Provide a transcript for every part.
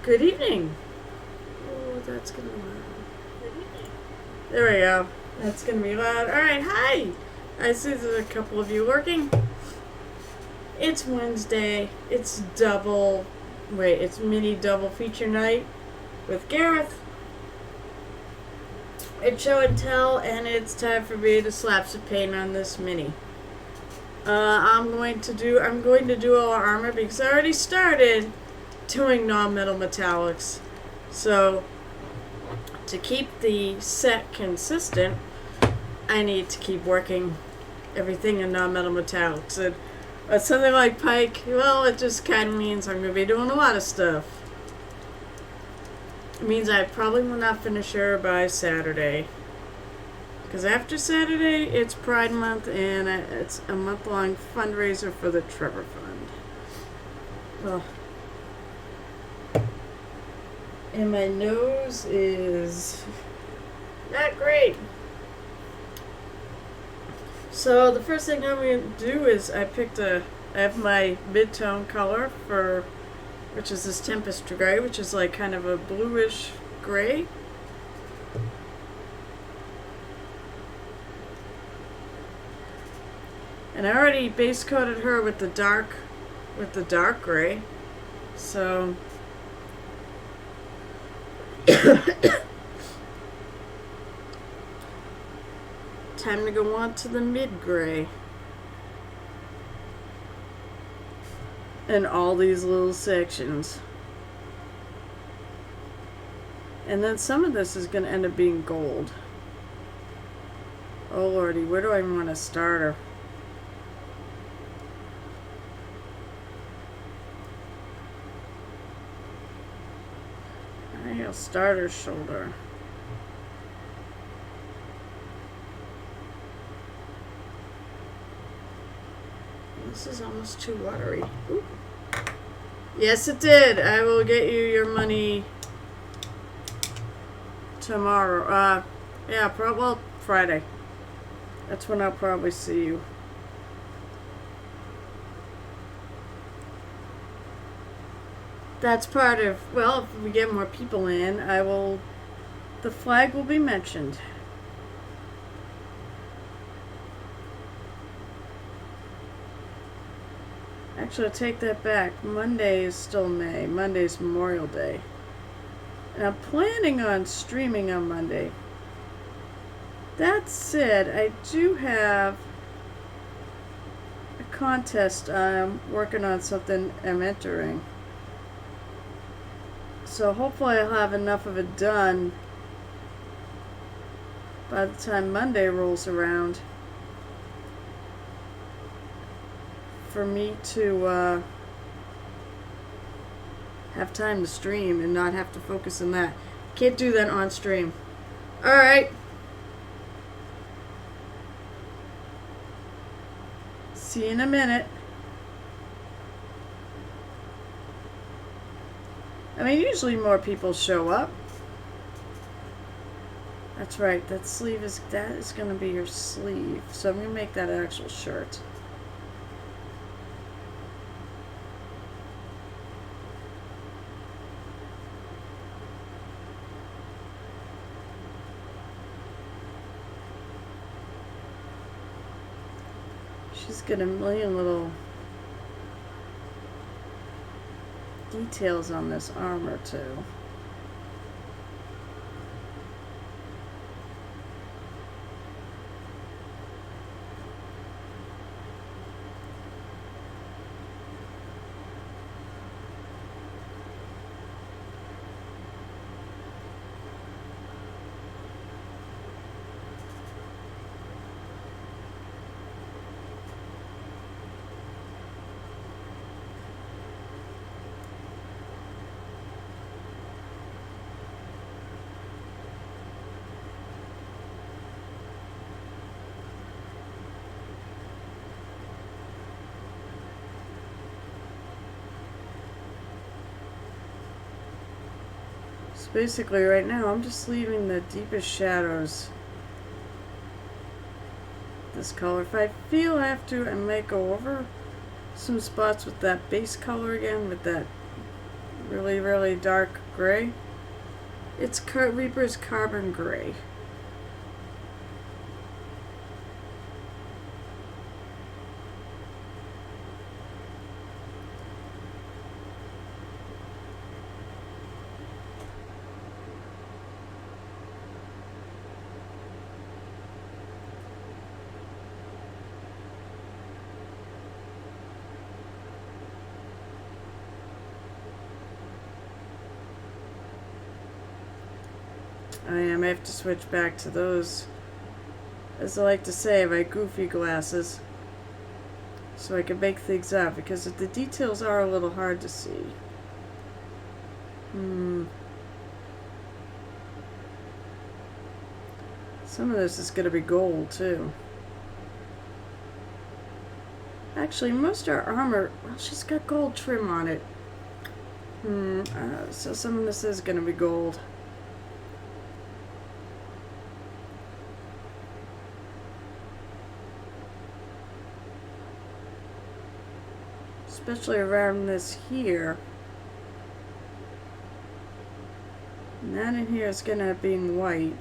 Good evening. Oh, that's gonna be loud. Good evening. There we go. That's gonna be loud. Alright, hi! I see there's a couple of you working. It's Wednesday. It's it's mini double feature night with Gareth. It's show and tell, and it's time for me to slap some paint on this mini. I'm going to do all our armor because I already started doing non-metal metallics. So to keep the set consistent, I need to keep working everything in non-metal metallics. And something like Pike, well, it just kind of means I'm going to be doing a lot of stuff. It means I probably will not finish her by Saturday. Because after Saturday, it's Pride Month, and it's a month-long fundraiser for the Trevor Fund. Well, and my nose is not great. So the first thing I'm going to do is I have my mid-tone color which is this Tempest Gray, which is like kind of a bluish gray. And I already base coated her with the dark gray. So time to go on to the mid gray. And all these little sections. And then some of this is going to end up being gold. Oh lordy, where do I want to start her? I'll start her shoulder. This is almost too watery. Ooh. Yes, it did. I will get you your money tomorrow. Well, Friday. That's when I'll probably see you. That's part of, well, if we get more people in, the flag will be mentioned. Actually, I'll take that back. Monday is still May. Monday's Memorial Day. And I'm planning on streaming on Monday. That said, I do have a contest. I'm working on something I'm entering. So hopefully I'll have enough of it done by the time Monday rolls around for me to have time to stream and not have to focus on that. Can't do that on stream. Alright. See you in a minute. I mean, usually more people show up. That's right, that is going to be your sleeve. So I'm going to make that an actual shirt. She's got a million little details on this armor too. Basically right now I'm just leaving the deepest shadows this color. If I feel I have to, I might go over some spots with that base color again, with that really, really dark Gray. It's Reaper's Carbon Gray. I have to switch back to those, as I like to say, my goofy glasses, so I can make things up, because the details are a little hard to see. Some of this is going to be gold, too. Actually, most of our armor, well, she's got gold trim on it. So some of this is going to be gold. Especially around this here. And that in here is going to be white.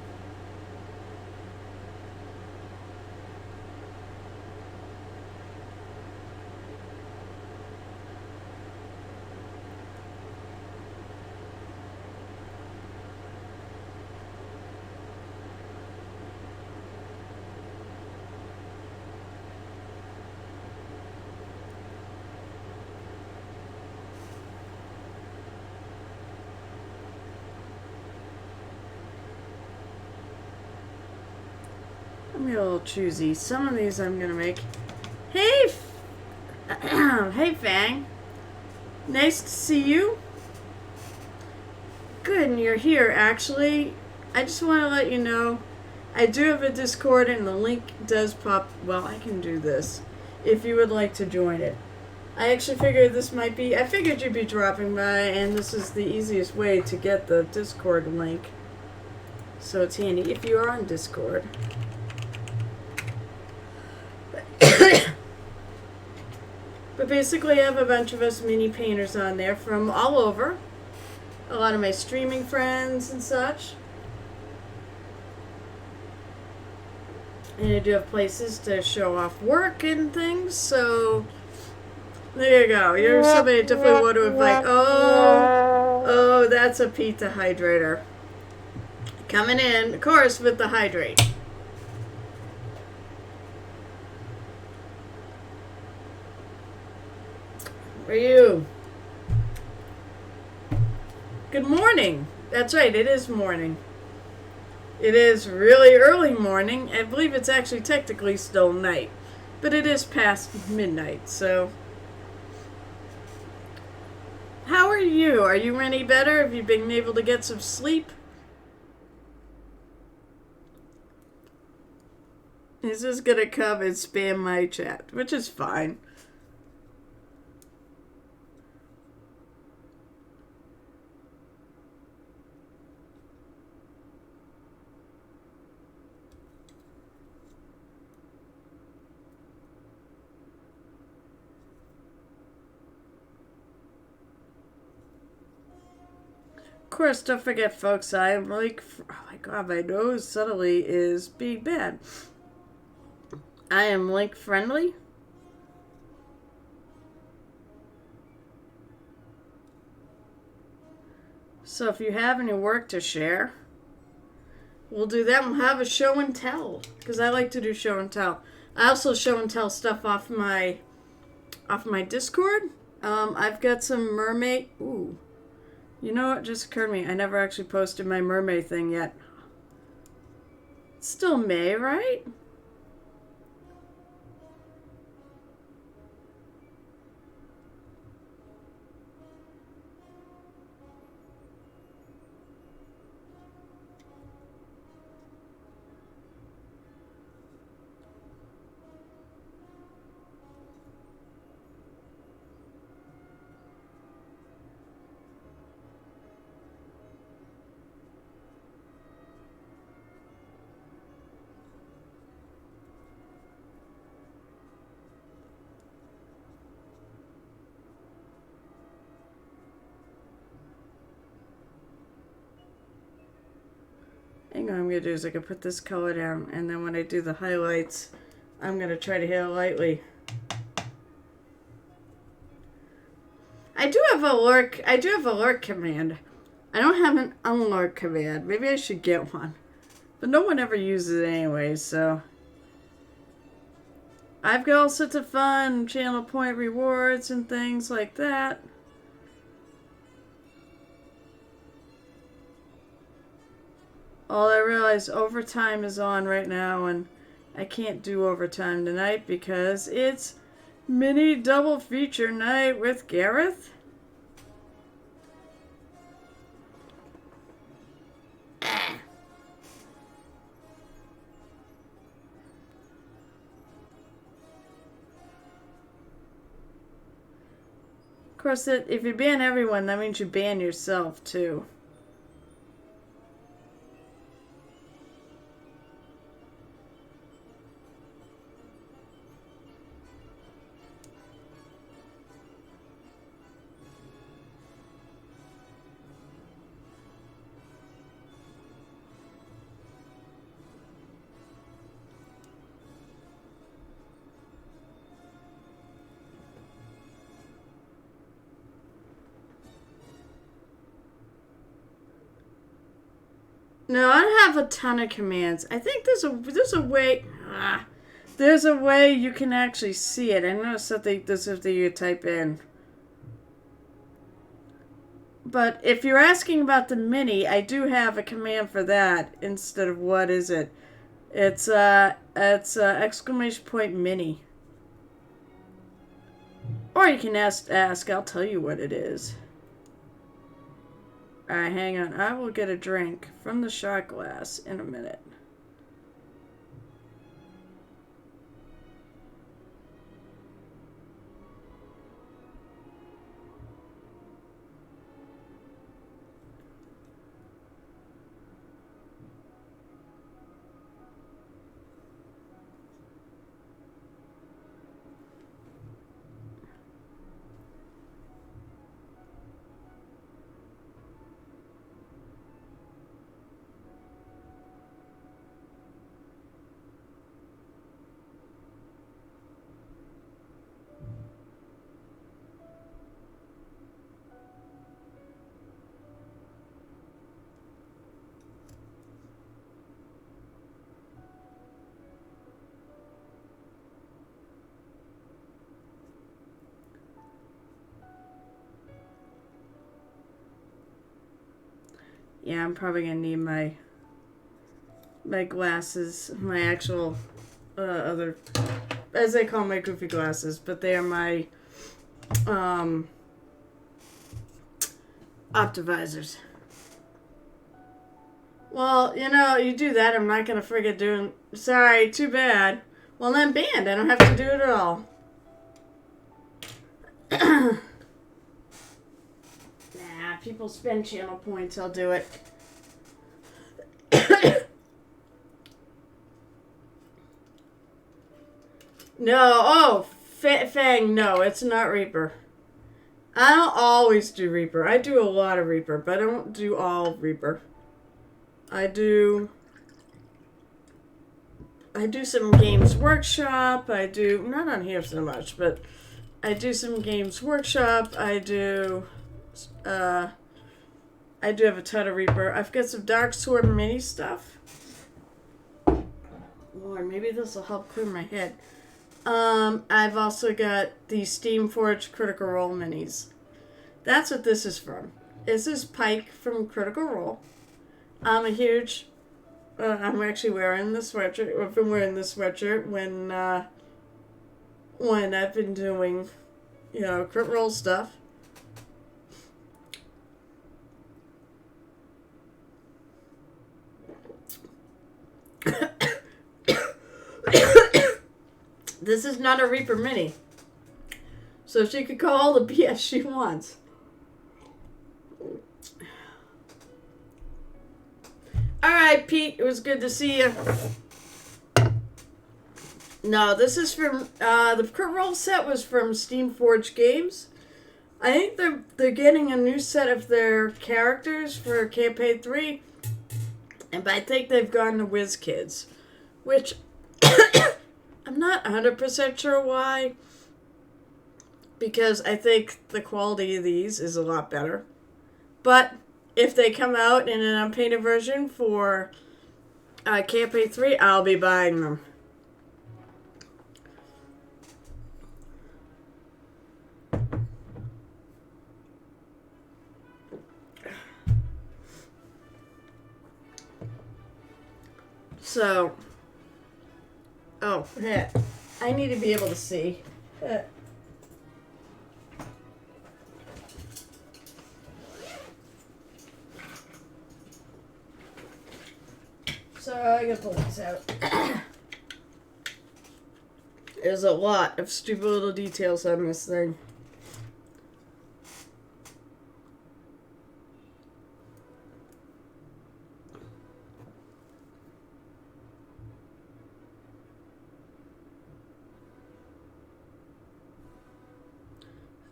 I'm a little choosy. Some of these I'm gonna make. Hey, hey, Fang. Nice to see you. Good, and you're here. Actually, I just want to let you know, I do have a Discord, and the link does pop. Well, I can do this if you would like to join it. I actually figured this might be. I figured you'd be dropping by, and this is the easiest way to get the Discord link. So it's handy if you are on Discord. But basically, I have a bunch of us mini painters on there from all over. A lot of my streaming friends and such. And I do have places to show off work and things, so there you go. You're somebody I definitely want to invite. Oh, that's a pizza hydrator. Coming in, of course, with the hydrate. Where are you? Good morning. That's right, it is morning. It is really early morning. I believe it's actually technically still night. But it is past midnight, so. How are you? Are you any better? Have you been able to get some sleep? He's just gonna come and spam my chat, which is fine. Of course, don't forget, folks, I'm like, oh my god, my nose suddenly is being bad. I am link friendly. So if you have any work to share, we'll do that. We'll have a show and tell, because I like to do show and tell. I also show and tell stuff off my Discord. I've got some mermaid. Ooh. You know what just occurred to me? I never actually posted my mermaid thing yet. It's still May, right? think what I'm going to do is I can put this color down, and then when I do the highlights, I'm going to try to hit it lightly. I do have a lurk command. I don't have an unlurk command. Maybe I should get one. But no one ever uses it anyway, so. I've got all sorts of fun channel point rewards and things like that. All I realize, overtime is on right now, and I can't do overtime tonight because it's mini double feature night with Gareth. Of course, if you ban everyone, that means you ban yourself too. No, I don't have a ton of commands. I think there's a way. There's a way you can actually see it. I noticed that this is you type in. But if you're asking about the mini, I do have a command for that instead of what is it? It's exclamation point mini. Or you can ask. I'll tell you what it is. Alright, hang on. I will get a drink from the shot glass in a minute. Yeah, I'm probably gonna need my glasses, my actual other, as they call my goofy glasses, but they are my optivisors. Well, you do that, I'm not gonna forget doing. Sorry, too bad. Well, then banned. I don't have to do it at all. People spend channel points, I'll do it. No, Fang, no, it's not Reaper. I don't always do Reaper. I do a lot of Reaper, but I don't do all Reaper. I do some Games Workshop. I do, not on here so much, but I do some Games Workshop. I do have a ton of Reaper. I've got some Dark Sword mini stuff. Lord, maybe this will help clear my head. I've also got the Steamforged Critical Role minis. That's what this is from. This is Pike from Critical Role. I'm a huge. I'm actually wearing the sweatshirt. I've been wearing this sweatshirt when I've been doing, Crit Role stuff. This is not a Reaper mini. So she could call all the BS she wants. Alright, Pete. It was good to see you. No, this is from... the Crit Roll set was from Steamforged Games. I think they're getting a new set of their characters for Campaign 3. And I think they've gone to WizKids, which I'm not 100% sure why, because I think the quality of these is a lot better. But if they come out in an unpainted version for Campaign 3, I'll be buying them. So, oh, yeah, I need to be able to see. So I gotta pull this out. There's a lot of stupid little details on this thing.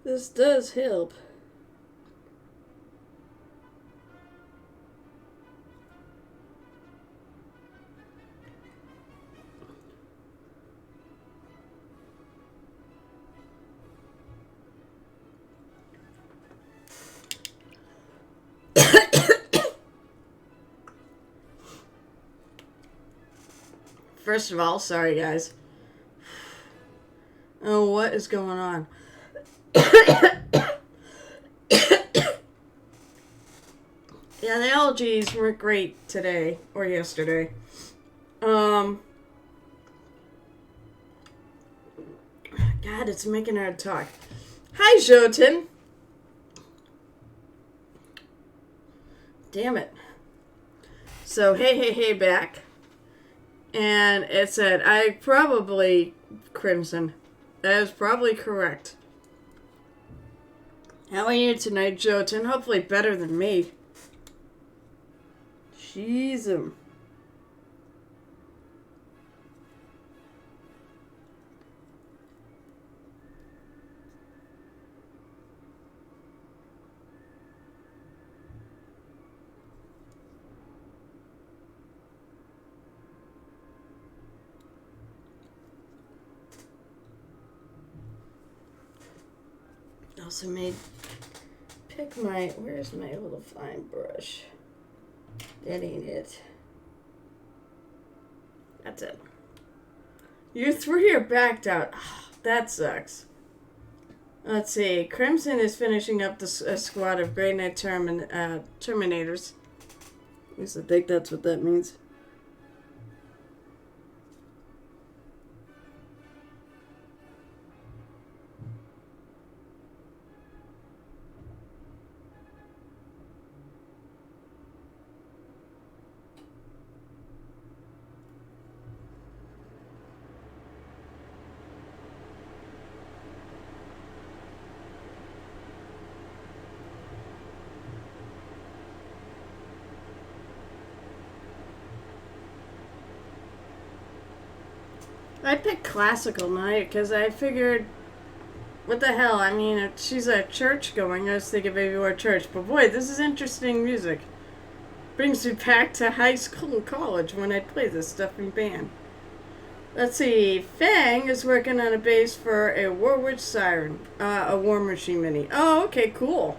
This does help. First of all, sorry guys. Oh, what is going on? Yeah, the allergies weren't great today or yesterday. God, it's making her talk. Hi, Jotun. Damn it. So, hey, back. And it said, I probably Crimson. That is probably correct. How are you tonight, Jotun? Hopefully better than me. Jeez. Also made, pick my, where's my little fine brush? That ain't it. That's it. You three are backed out. Oh, that sucks. Let's see. Crimson is finishing up the squad of Grey Knight Terminators. At least I think that's what that means. I picked Classical Night because I figured, what the hell, I mean, she's a church going, I was thinking maybe more church, but boy, this is interesting music. Brings me back to high school and college when I'd play this stuff in band. Let's see, Fang is working on a bass for a War Witch Siren, a War Machine Mini. Oh, okay, cool.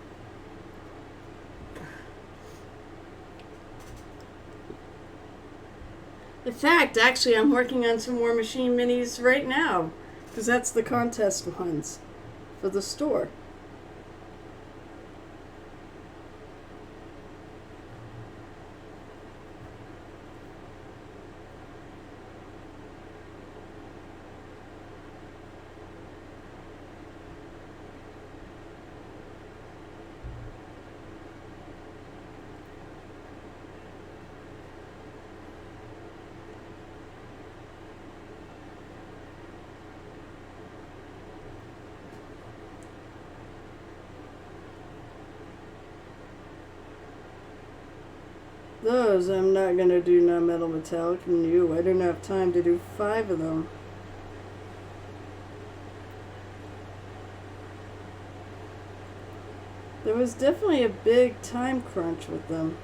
In fact, actually, I'm working on some War Machine Minis right now, because that's the contest ones for the store. Those I'm not going to do non-metal metallic and you. I don't have time to do 5 of them. There was definitely a big time crunch with them.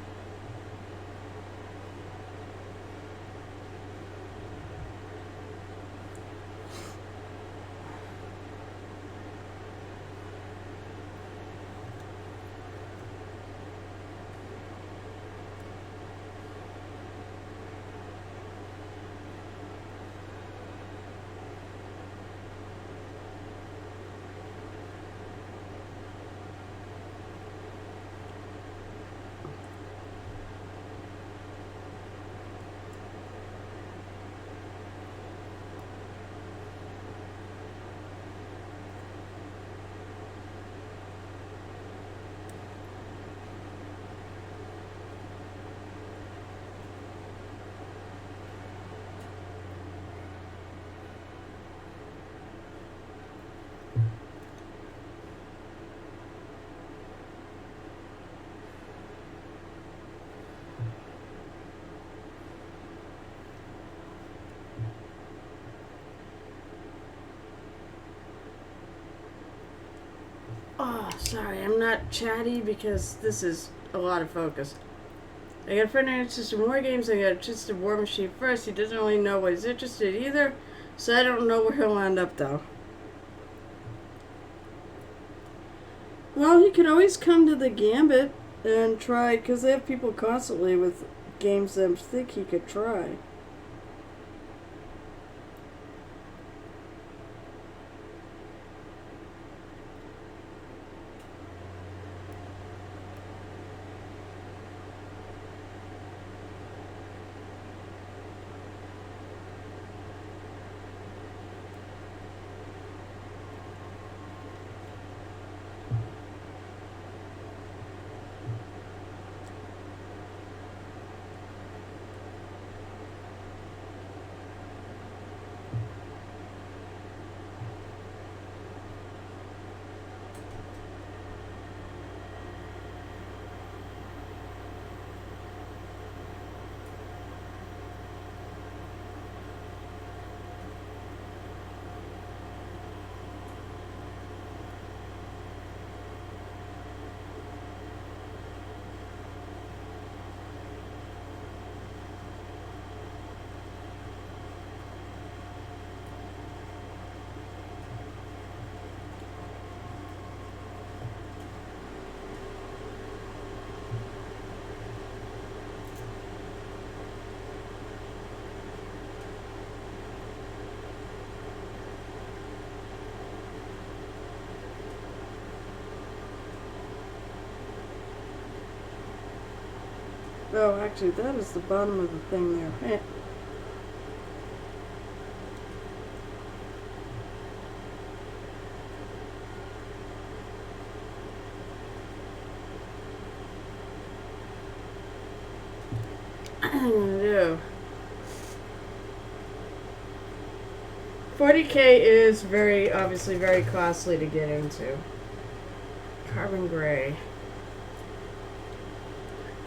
Sorry, I'm not chatty because this is a lot of focus. I got a friend interested in war games. I got interested in War Machine first. He doesn't really know what he's interested in either, so I don't know where he'll end up though. Well, he could always come to the Gambit and try, because they have people constantly with games that I think he could try. Oh, actually, that is the bottom of the thing there. I'm gonna do 40K is obviously very costly to get into. Carbon gray.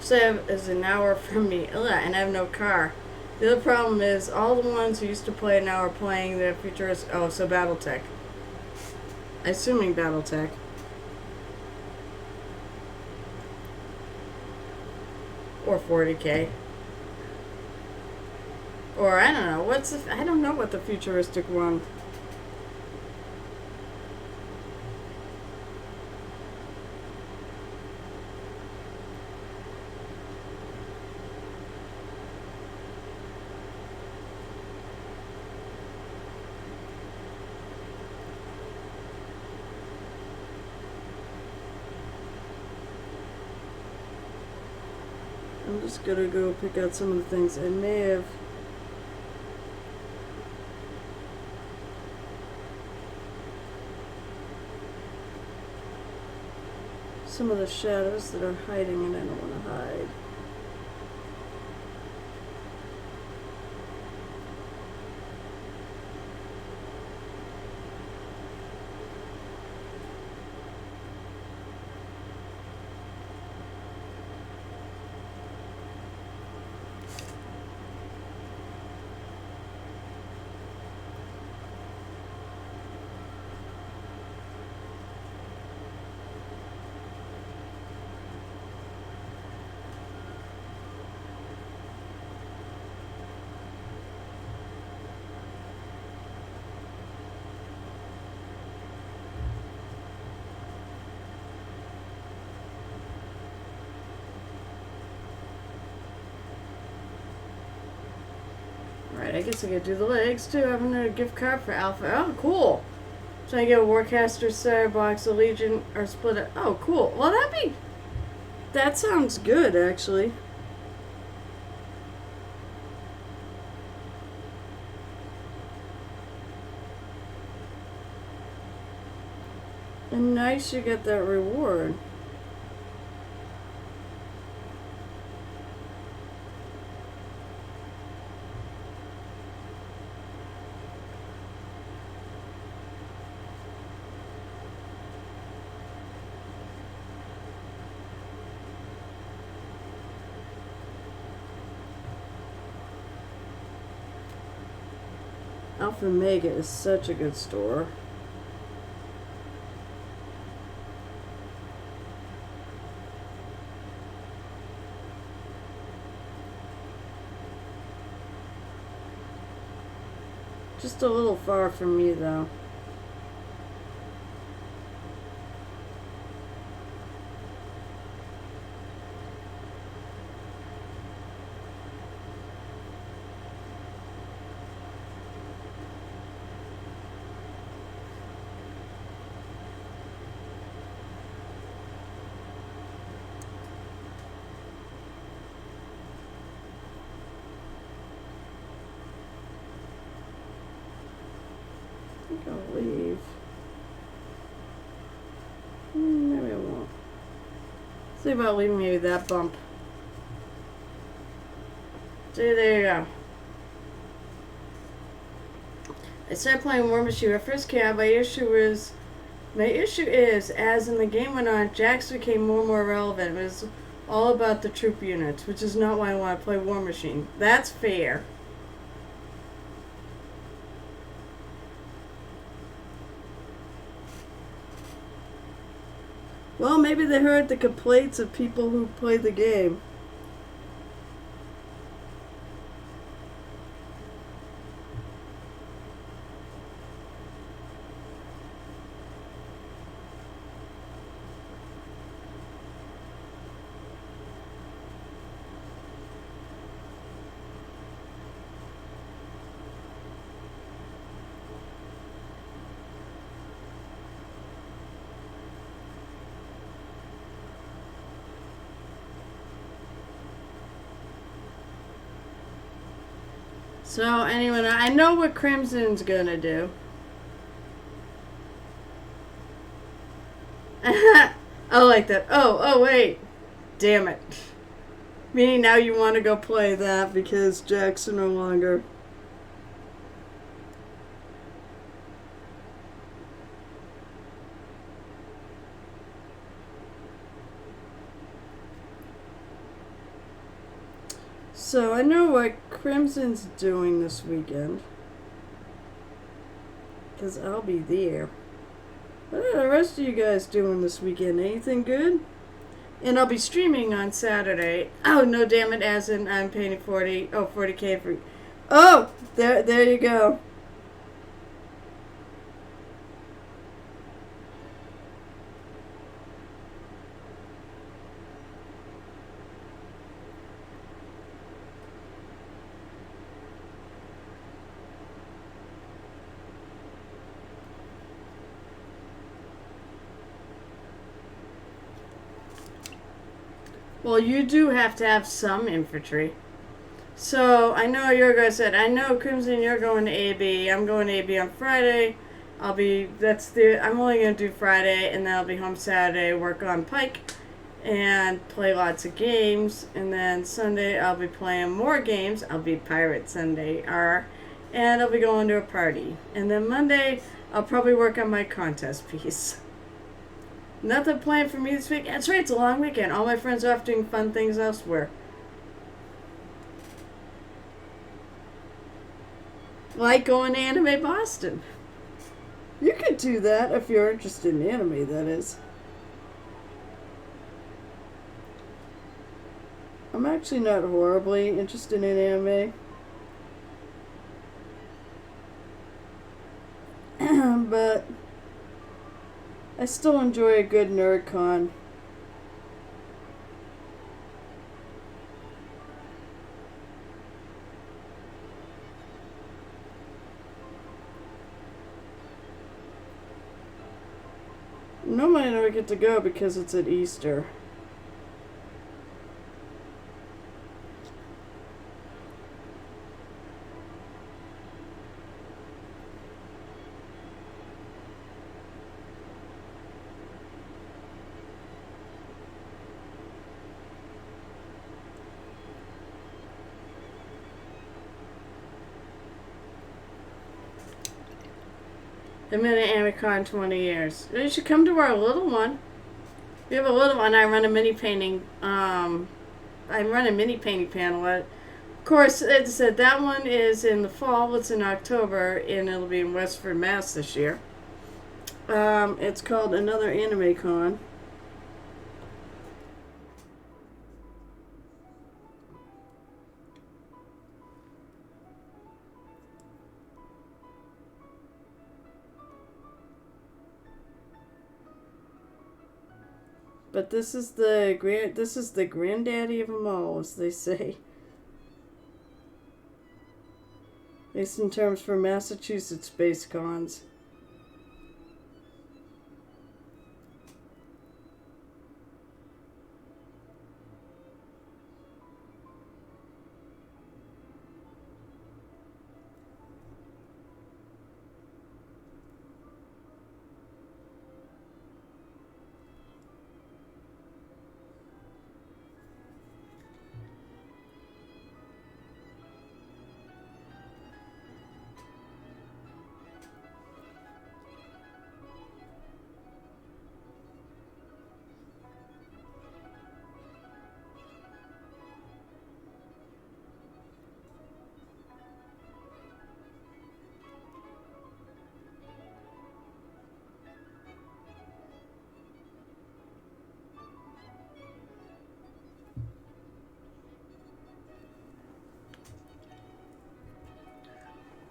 So is an hour from me, and I have no car. The other problem is all the ones who used to play it now are playing the futurist. Oh, so BattleTech. Assuming BattleTech. Or 40K. Or I don't know. I don't know what the futuristic one. I'm just gonna go pick out some of the things I may have. Some of the shadows that are hiding and I don't want to hide. Alright, I guess I could do the legs too. I'm gonna gift card for Alpha. Oh, cool. So I get a Warcaster, Star Box, a Legion, or split it. Oh, cool. Well, that sounds good, actually. And nice you get that reward. Alpha Mega is such a good store. Just a little far from me, though. I think I'll leave. Maybe I won't. See about leaving maybe that bump. See, there you go. I started playing War Machine. When I first came out, my issue is, as in the game went on, Jax became more and more relevant. It was all about the troop units, which is not why I want to play War Machine. That's fair. Well, maybe they heard the complaints of people who play the game. So anyway, I know what Crimson's gonna do. I like that. Oh, wait. Damn it. Meaning now you want to go play that because Jack's no longer. So I know what Crimson's doing this weekend. Because I'll be there. What are the rest of you guys doing this weekend? Anything good? And I'll be streaming on Saturday. Oh, no, damn it, as in I'm paying 40K for... Oh, there you go. Well, you do have to have some infantry. So, I know Yorgo said, I know, Crimson, you're going to AB. I'm going to AB on Friday. I'm only going to do Friday, and then I'll be home Saturday, work on Pike, and play lots of games. And then Sunday, I'll be playing more games. I'll be Pirate Sunday, and I'll be going to a party. And then Monday, I'll probably work on my contest piece. Nothing planned for me this week. That's right, it's a long weekend. All my friends are off doing fun things elsewhere. Like going to Anime Boston. You could do that if you're interested in anime, that is. I'm actually not horribly interested in anime. But I still enjoy a good nerd con. Normally I don't get to go because it's at Easter. I've been at AmiCon 20 years. You should come to our little one. We have a little one. I run a mini painting. I run a mini painting panel. Of course, as I said, that one is in the fall. It's in October, and it'll be in Westford, Mass. This year. It's called Another Anime Con. But this is the granddaddy of them all, as they say. At least in terms for Massachusetts-based cons.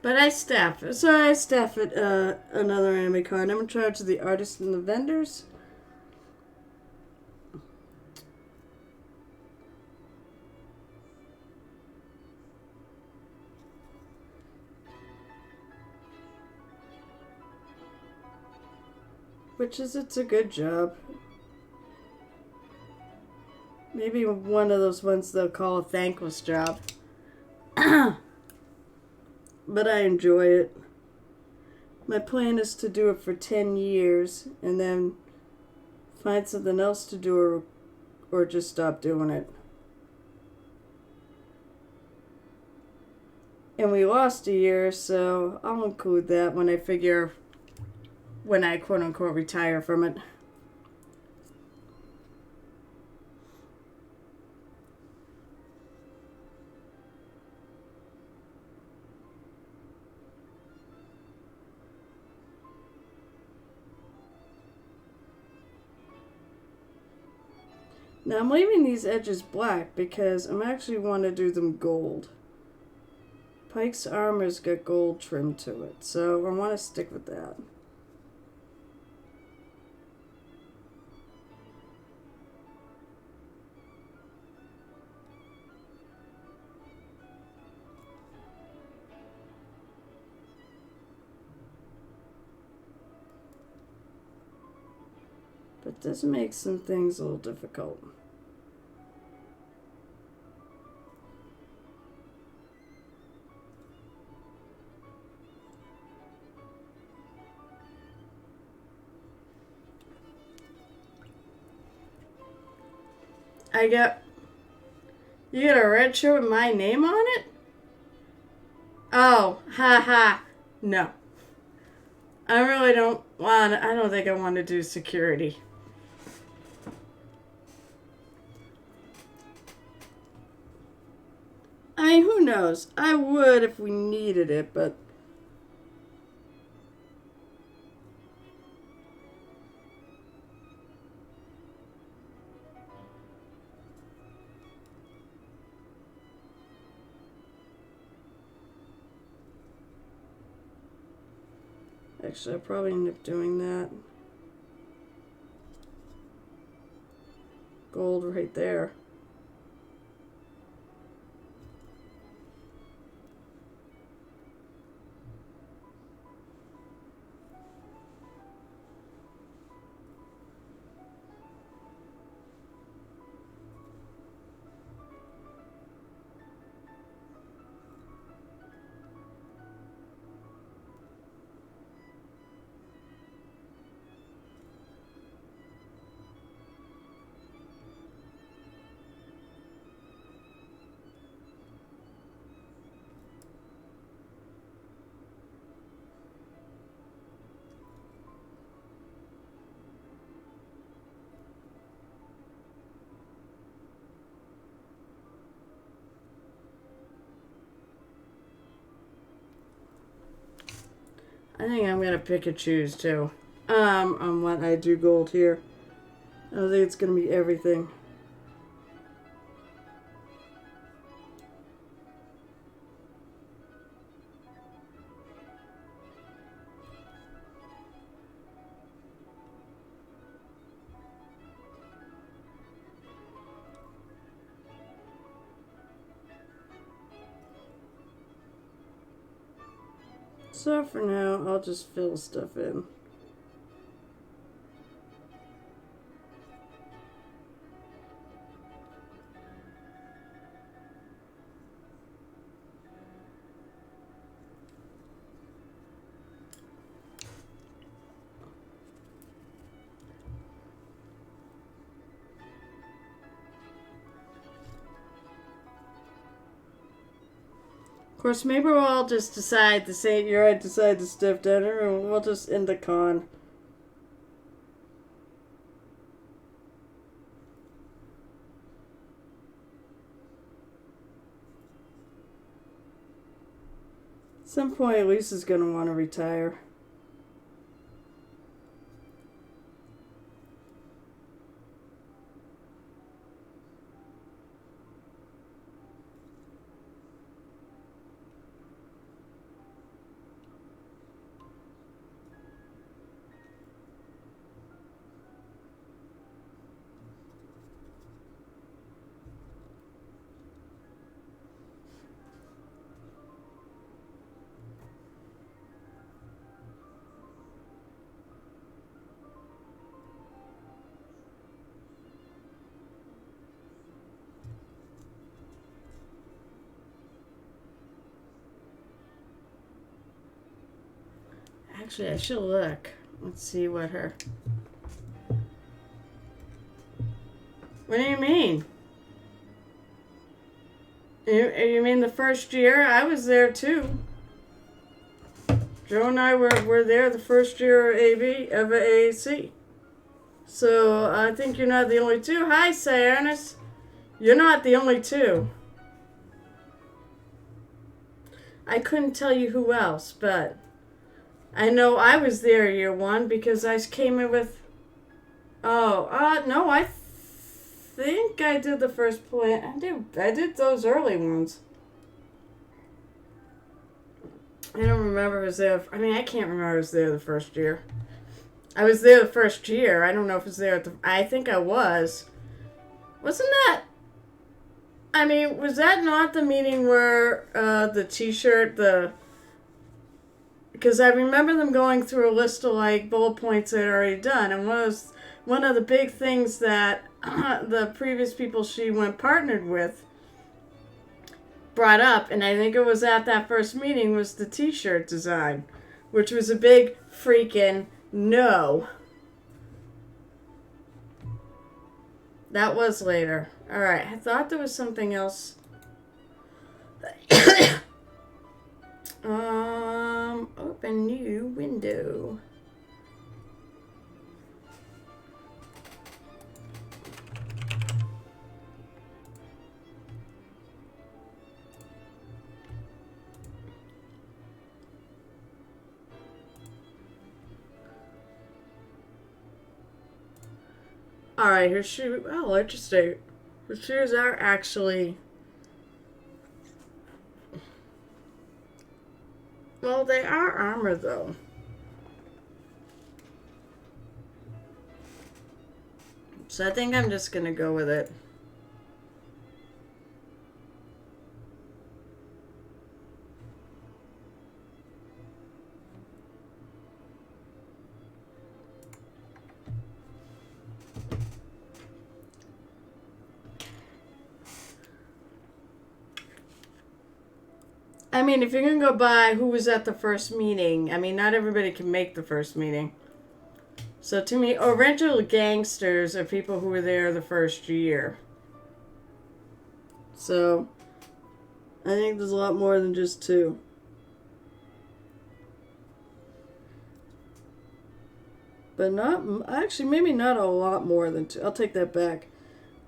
But I staff at another anime con. I'm in charge of the artists and the vendors. It's a good job. Maybe one of those ones they'll call a thankless job. But I enjoy it. My plan is to do it for 10 years and then find something else to do or just stop doing it. And we lost a year, so I'll include that when I quote unquote retire from it. Now I'm leaving these edges black because I'm actually want to do them gold. Pike's armor's got gold trim to it, so I want to stick with that. But this makes some things a little difficult. You got a red shirt with my name on it? Oh, ha. No. I don't think I want to do security. I mean, who knows? I would if we needed it, but... Actually, I'll probably end up doing that. Gold right there. I think I'm gonna pick and choose too. On what I do gold here. I don't think it's gonna be everything. So for now, I'll just fill stuff in. Of course, maybe we'll all just decide to say, you're right, decide to step down, and we'll just end the con. At some point, Lisa's going to want to retire. Actually, I should look. Let's see what her... What do you mean? You mean the first year? I was there too. Joe and I were there the first year of AAC. So I think you're not the only two. Hi, Cyanus. You're not the only two. I couldn't tell you who else, but I know I was there year one because I came in with... Oh, no, I think I did the first play. I did those early ones. I don't remember if I was there. I mean, I can't remember if I was there the first year. I was there the first year. I don't know if it was there at the... I think I was. Wasn't that... I mean, was that not the meeting where the t-shirt, because I remember them going through a list of like bullet points they'd already done, and one of the big things that the previous people she went partnered with brought up, and I think it was at that first meeting, was the t-shirt design, which was a big freaking no. That was later. Alright, I thought there was something else. Open new window. Alright, her shoe. Oh, interesting. Her shoes are actually... Well, they are armor, though. So I think I'm just going to go with it. I mean, if you're going to go by who was at the first meeting, I mean, not everybody can make the first meeting. So to me, original gangsters are people who were there the first year. So I think there's a lot more than just two. But not, actually, maybe not a lot more than two. I'll take that back.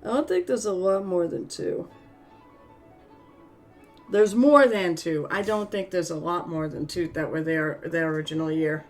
I don't think there's a lot more than two. There's more than two. I don't think there's a lot more than two that were there their original year.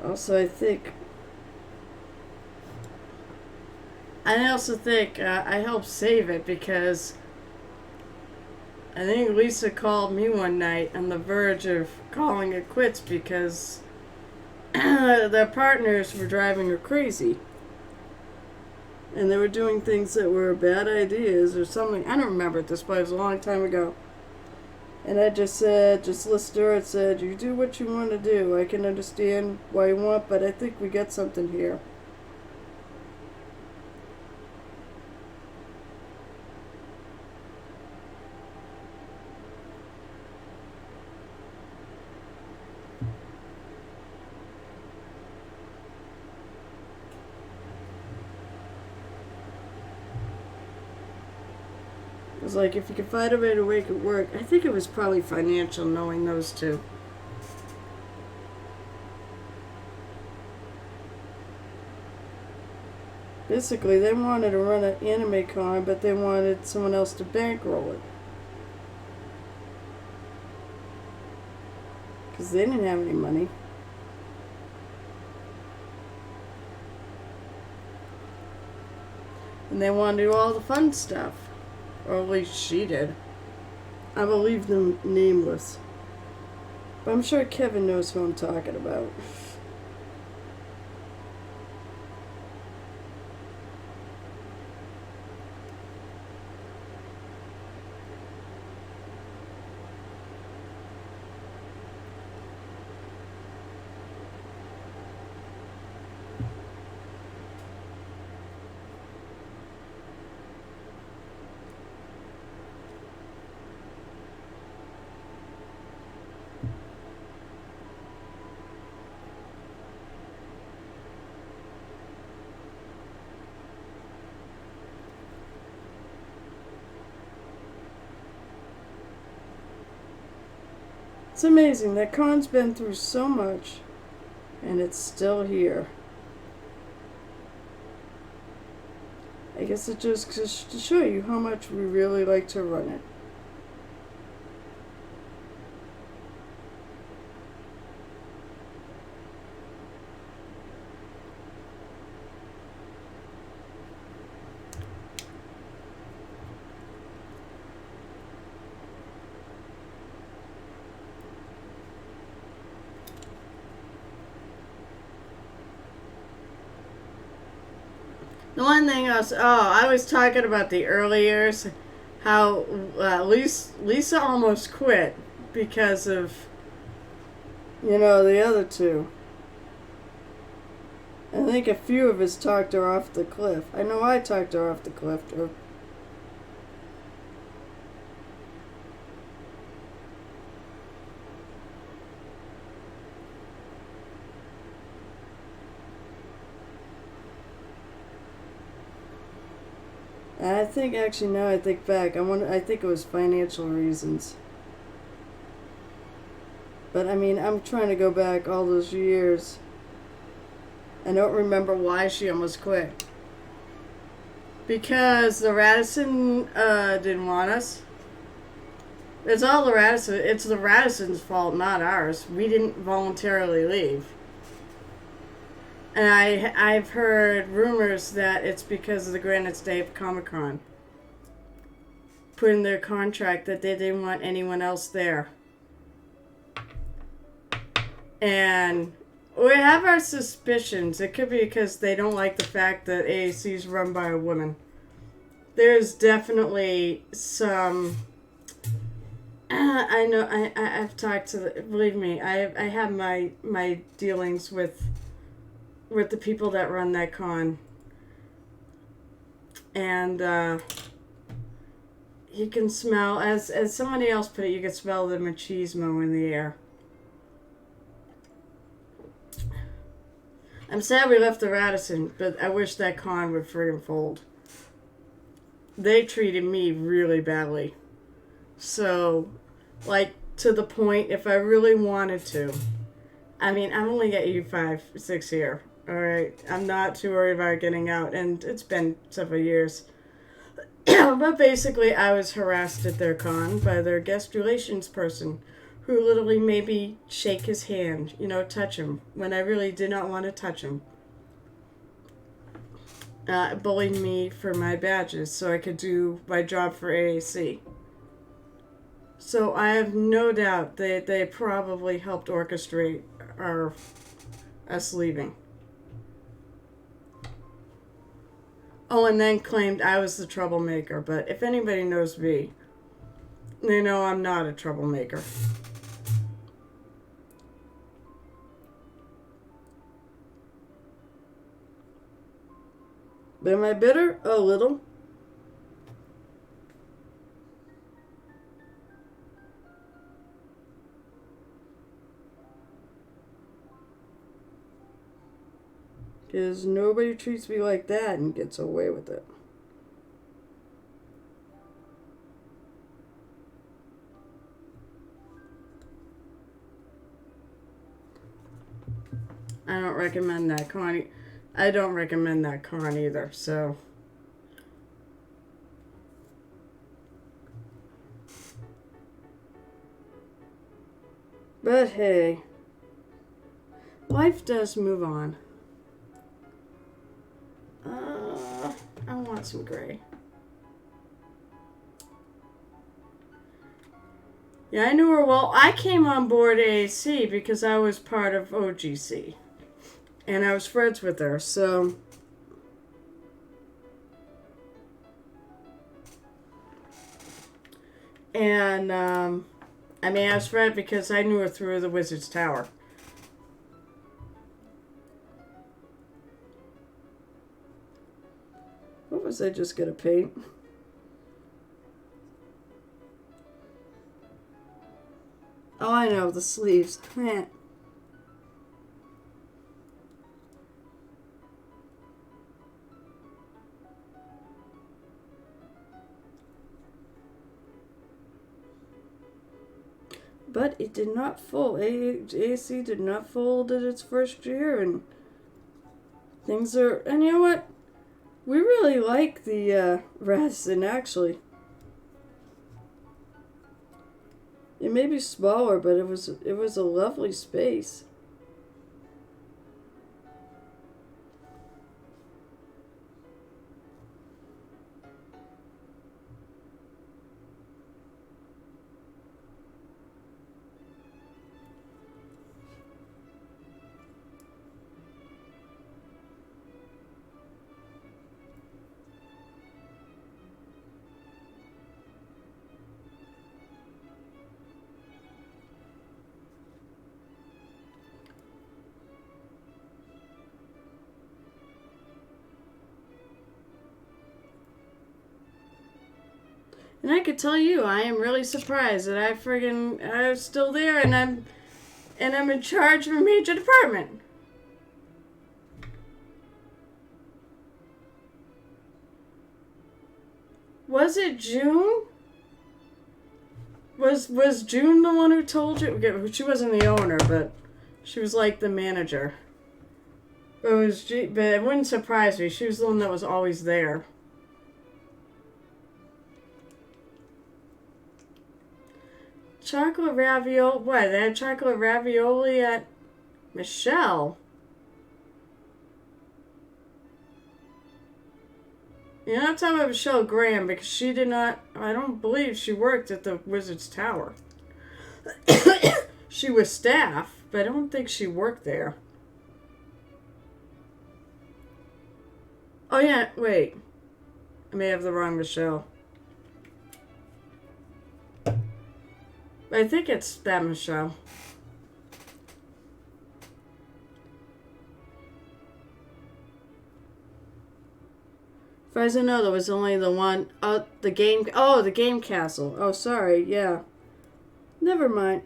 Also, I also think I helped save it because I think Lisa called me one night on the verge of calling it quits because their partners were driving her crazy. And they were doing things that were bad ideas or something. I don't remember at this point. It was a long time ago. And I just listened to her and said, you do what you want to do. I can understand why you want, but I think we got something here. It was like, if you could find a way to make it work. I think it was probably financial, knowing those two. Basically, they wanted to run an anime con, but they wanted someone else to bankroll it. Because they didn't have any money. And they wanted to do all the fun stuff. Or at least she did. I will leave them nameless. But I'm sure Kevin knows who I'm talking about. It's amazing. That con's been through so much, and it's still here. I guess it just to show you how much we really like to run it. The one thing I was talking about the early years, how Lisa almost quit because of, the other two. I think a few of us talked her off the cliff. I know I talked her off the cliff too. And I think actually now I think back, I think it was financial reasons. But I mean, I'm trying to go back all those years. I don't remember why she almost quit. Because the Radisson didn't want us. It's all the Radisson. It's the Radisson's fault, not ours. We didn't voluntarily leave. And I've heard rumors that it's because of the Granite State Comic Con put in their contract that they didn't want anyone else there. And we have our suspicions. It could be because they don't like the fact that AAC is run by a woman. There's definitely some... I know, I've talked to... Believe me, I have my dealings with the people that run that con. And you can smell, as somebody else put it, you can smell the machismo in the air. I'm sad we left the Radisson, but I wish that con would friggin' fold. They treated me really badly. So, like, to the point, if I really wanted to, I mean, I'm only at U5-6 here. Alright, I'm not too worried about getting out, and it's been several years. But basically, I was harassed at their con by their guest relations person, who literally made me shake his hand, touch him, when I really did not want to touch him. Bullied me for my badges so I could do my job for AAC. So I have no doubt that they probably helped orchestrate us leaving. Oh, and then claimed I was the troublemaker. But if anybody knows me, they know I'm not a troublemaker. But am I bitter? A little. Because nobody treats me like that and gets away with it. I don't recommend that con. I don't recommend that con either, so. But hey, life does move on. I want some gray. Yeah, I knew her well. I came on board AAC because I was part of OGC. And I was friends with her, so. And, I was friends because I knew her through the Wizard's Tower. What was I just gonna paint? Oh, I know, the sleeves. But it did not fold. AAC did not fold in its first year, and things are. And you know what? We really like the Radisson, actually. It may be smaller, but it was a lovely space. And I could tell you, I am really surprised that I'm still there and I'm in charge of a major department. Was it June? Was June the one who told you? She wasn't the owner, but she was like the manager. But it wouldn't surprise me. She was the one that was always there. Chocolate ravioli. What? They had chocolate ravioli at Michelle. You're not talking about Michelle Graham because she did not. I don't believe she worked at the Wizard's Tower. She was staff, but I don't think she worked there. Oh yeah, wait. I may have the wrong Michelle. I think it's that Michelle. As far as I know, there was only the one. The game castle. Oh, sorry. Yeah. Never mind.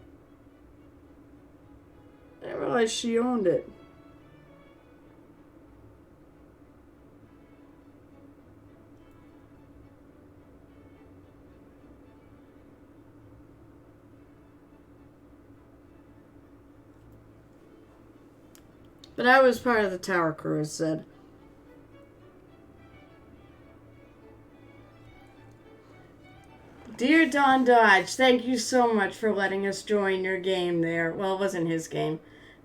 I didn't realize she owned it. But I was part of the tower crew, as said. Dear Don Dodge, thank you so much for letting us join your game there. Well, it wasn't his game,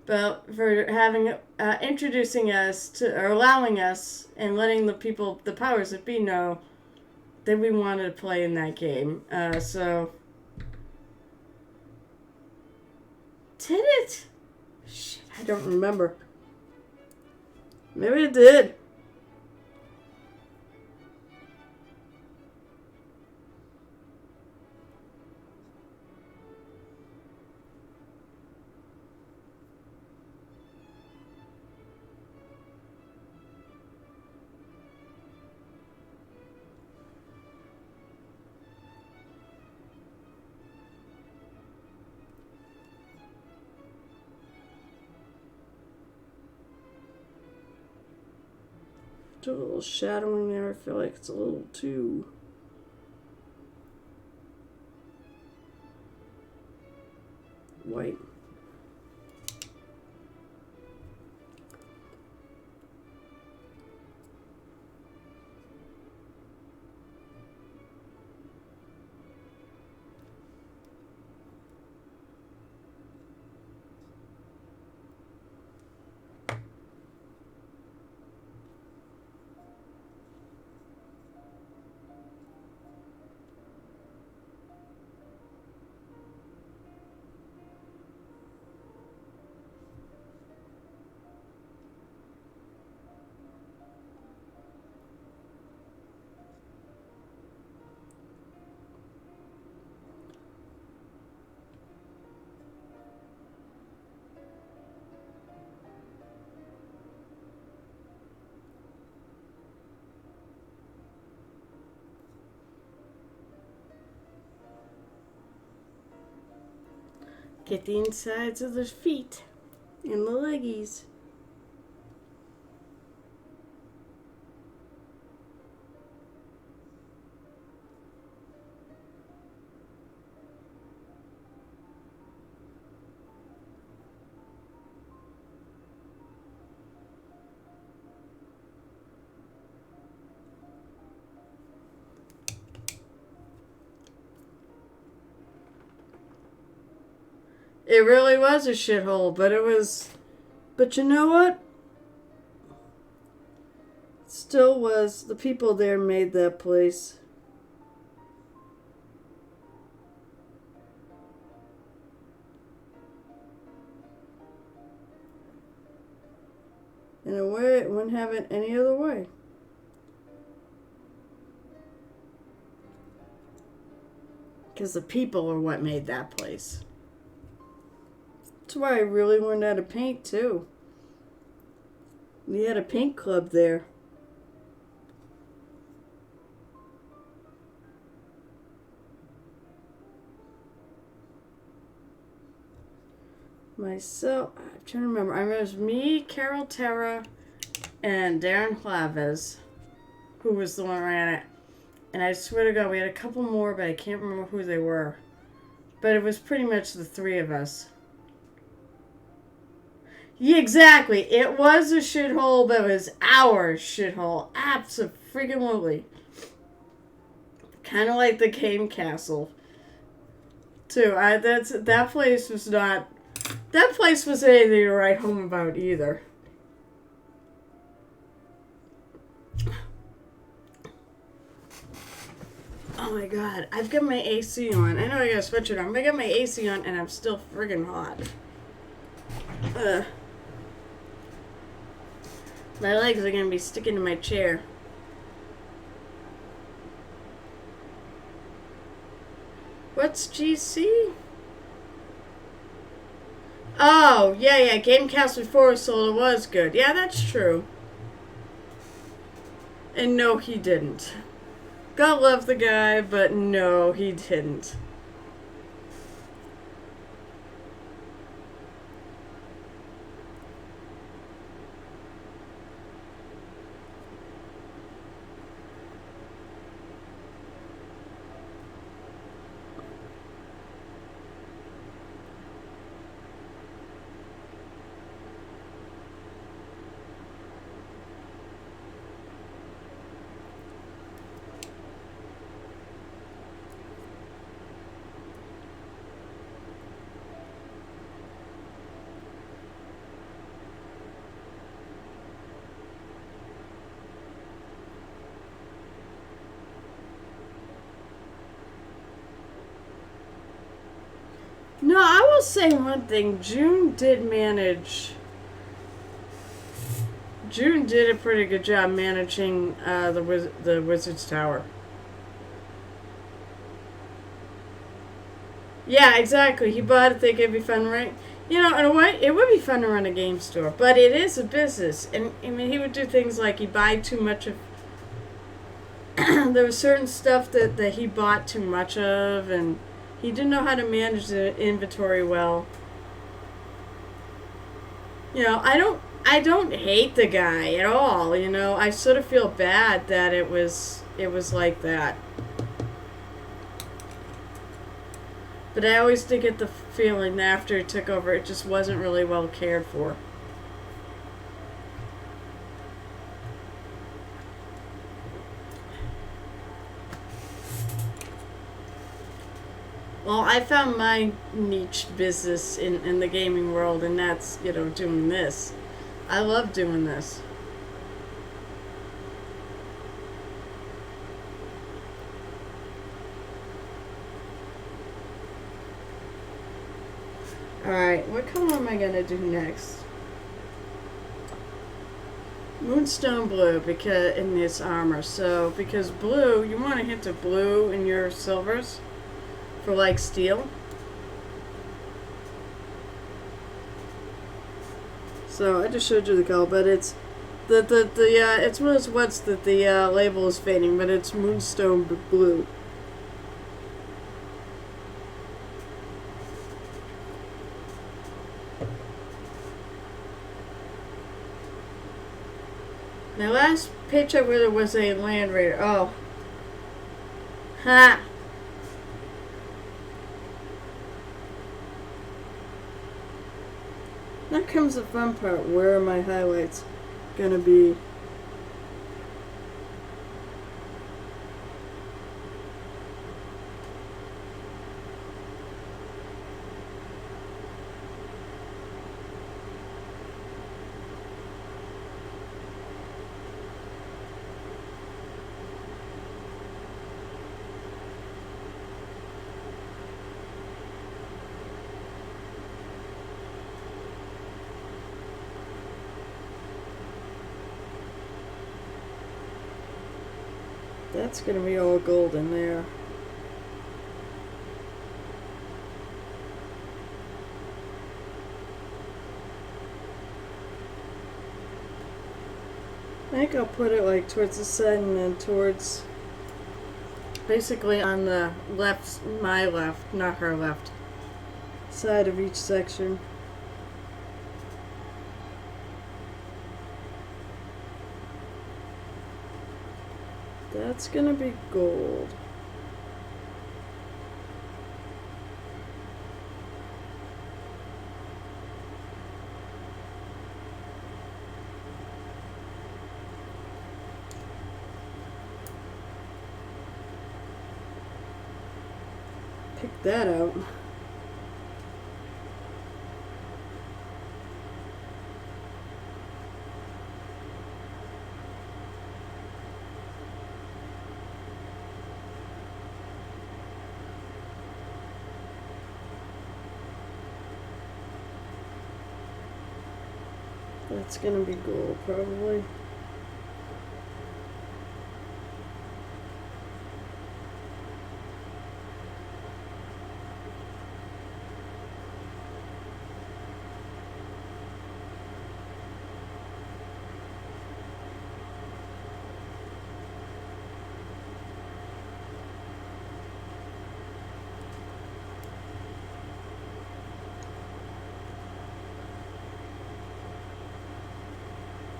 but for having introducing us to, or allowing us and letting the people, the powers that be, know that we wanted to play in that game. So did it? Shit, I don't remember. Maybe it did. Do a little shadowing there. I feel like it's a little too... white. Get the insides of the feet and the leggies. It really was a shithole, but it was... But you know what? It still was. The people there made that place. In a way, it wouldn't have it any other way. Because the people are what made that place. That's why I really learned how to paint, too. We had a paint club there. Myself, I'm trying to remember. I remember it was me, Carol Terra, and Darren Chavez, who was the one who ran it. And I swear to God, we had a couple more, but I can't remember who they were. But it was pretty much the three of us. Yeah, exactly. It was a shithole, but it was our shithole. Abso-freaking-lutely. Kind of like the Game Castle. Too. That place was not... That place was anything to write home about either. Oh my God. I've got my AC on. I know I gotta switch it on, but I got my AC on and I'm still friggin' hot. My legs are going to be sticking to my chair. What's GC? Oh, yeah, Gamecast before sold it was good. Yeah, that's true. And no, he didn't. God love the guy, but no, he didn't. will say one thing. June did a pretty good job managing the Wizard's Tower. Yeah, exactly. He bought it, think it'd be fun, right? You know, in a way, it would be fun to run a game store, but it is a business. And, I mean, he would do things like he'd buy too much of... there was certain stuff that he bought too much of, and he didn't know how to manage the inventory well. You know, I don't hate the guy at all, you know. I sort of feel bad that it was like that. But I always did get the feeling that after he took over, it just wasn't really well cared for. Well, I found my niche business in the gaming world, and that's, you know, doing this. I love doing this. Alright, what color am I going to do next? Moonstone blue because in this armor. So, because blue, you want to hit the blue in your silvers for like steel. So, I just showed you the color, but it's it's one of those what's that the label is fading, but it's Moonstone blue. My last picture where there was a land raider. Oh. Ha! Now comes the fun part. Where are my highlights gonna be? That's gonna be all gold in there. I think I'll put it like towards the side and then towards, basically on the left, my left, not her left, side of each section. That's gonna be gold. Pick that out. That's gonna be gold, probably.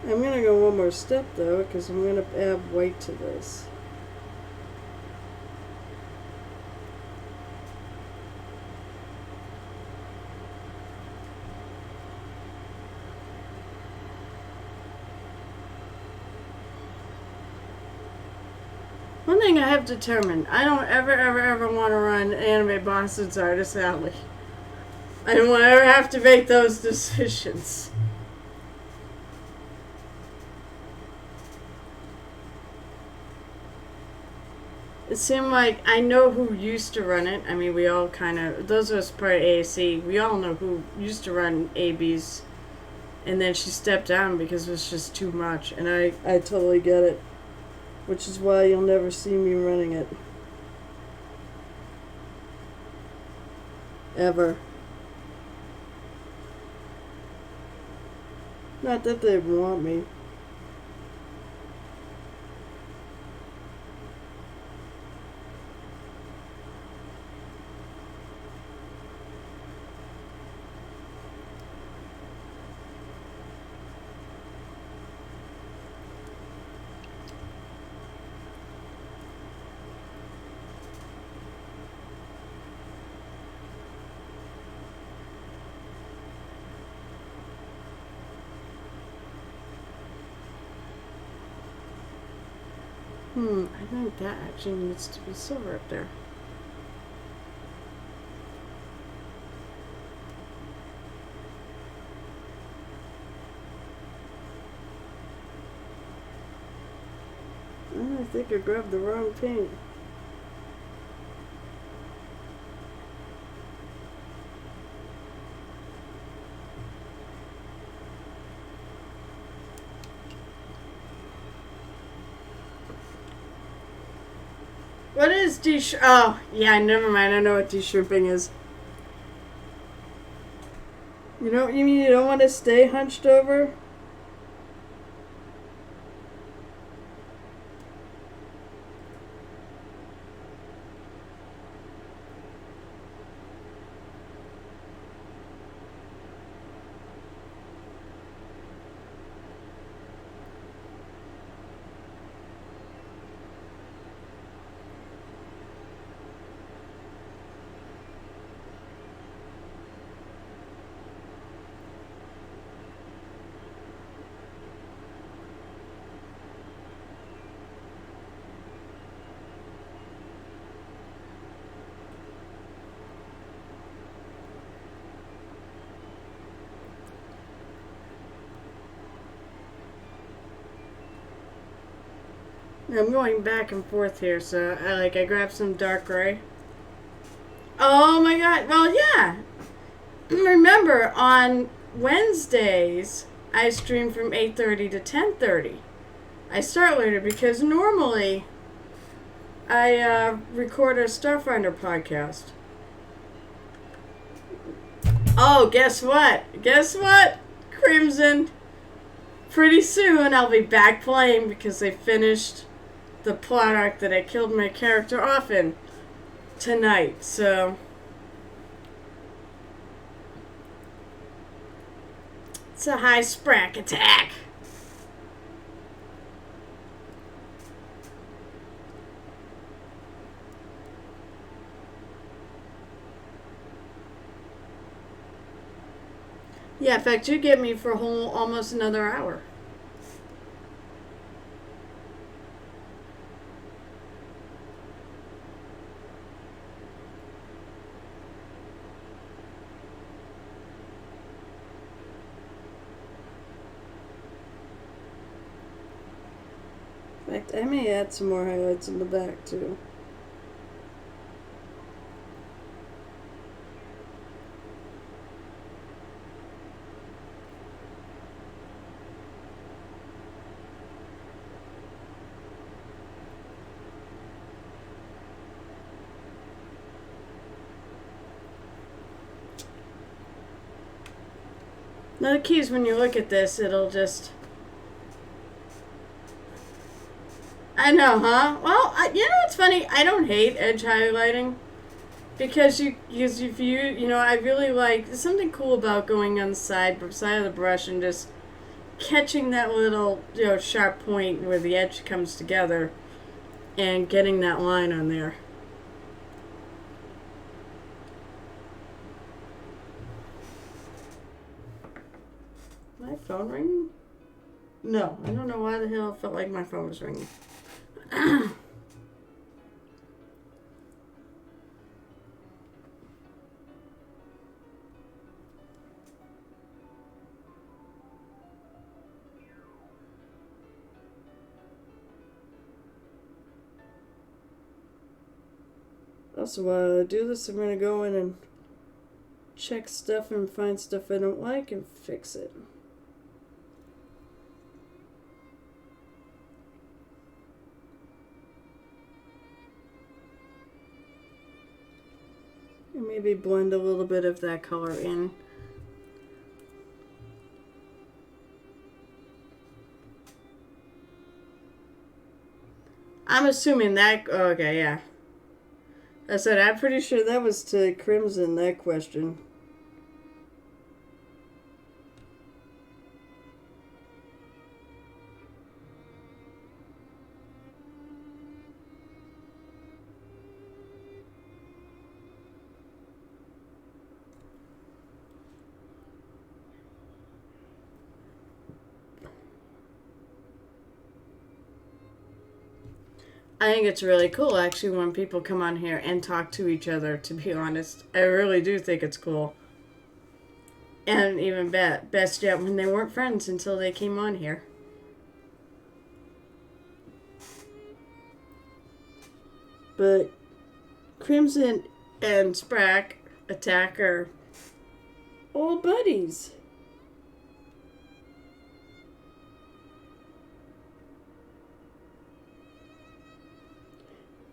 I'm going to go one more step though, because I'm going to add white to this. One thing I have determined, I don't ever want to run Anime Boston's Artist Alley. I don't want to ever have to make those decisions. It seemed like I know who used to run it. I mean, we all kind of, those of us part of AAC, we all know who used to run ABs. And then she stepped down because it was just too much. And I totally get it. Which is why you'll never see me running it. Ever. Not that they want me. I think that actually needs to be silver up there. I think I grabbed the wrong paint. What is oh, yeah, never mind. I know what de-shrimping is. You know what you mean? You don't want to stay hunched over? I'm going back and forth here, so I grabbed some dark gray. Oh my god! Well, yeah. Remember on Wednesdays I stream from 8:30 to 10:30. I start later because normally I record a Starfinder podcast. Oh, guess what? Guess what, Crimson? Pretty soon I'll be back playing because they finished the plot arc that I killed my character off in tonight, so it's a high sprack attack. Yeah, in fact, you get me for a whole almost another hour. In fact, I may add some more highlights in the back, too. Now the key is when you look at this, it'll just... I know, huh? Well, you know what's funny? I don't hate edge highlighting. Because if you know, I really like... There's something cool about going on the side of the brush and just catching that little, you know, sharp point where the edge comes together and getting that line on there. My phone ringing? No, I don't know why the hell it felt like my phone was ringing. Also, while I do this, I'm going to go in and check stuff and find stuff I don't like and fix it. And maybe blend a little bit of that color in. I'm assuming that... Oh, okay, yeah. I said, I'm pretty sure that was to Crimson, that question. I think it's really cool, actually, when people come on here and talk to each other, to be honest. I really do think it's cool. And even best yet, when they weren't friends until they came on here. But Crimson and Sprack Attack are old buddies.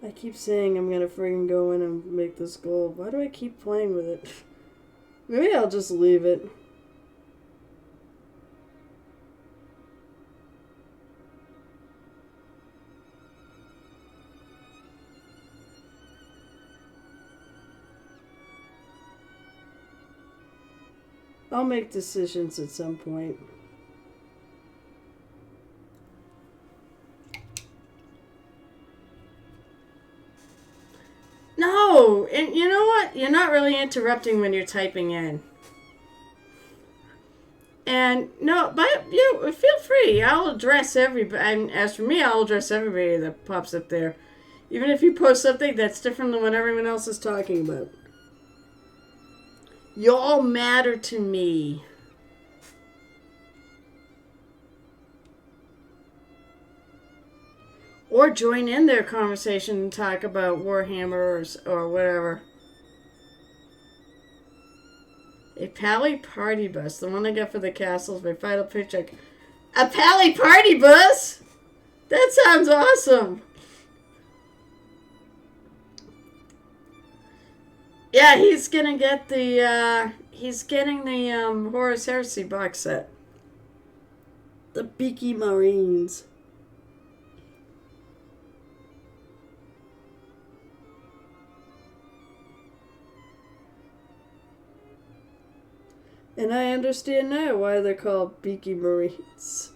I keep saying I'm gonna friggin' go in and make this gold. Why do I keep playing with it? Maybe I'll just leave it. I'll make decisions at some point. No! And you know what? You're not really interrupting when you're typing in. And no, but you feel free. I'll address everybody. And as for me, I'll address everybody that pops up there. Even if you post something that's different than what everyone else is talking about. You all matter to me. Or join in their conversation and talk about Warhammer or whatever. A Pally party bus. The one I got for the castles. My final paycheck. A Pally party bus? That sounds awesome. Yeah, he's gonna get the, he's getting the, Horus Heresy box set. The Beaky Marines. And I understand now why they're called Beaky Marines.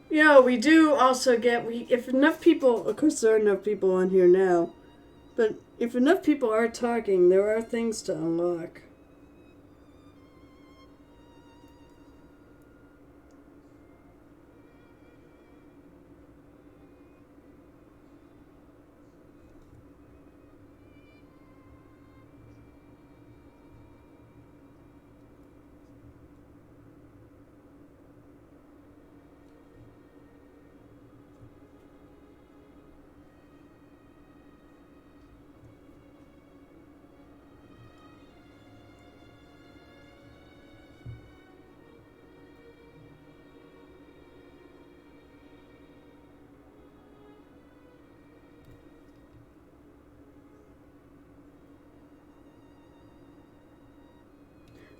You know, we do also get, if enough people, of course there are enough people on here now, but if enough people are talking, there are things to unlock.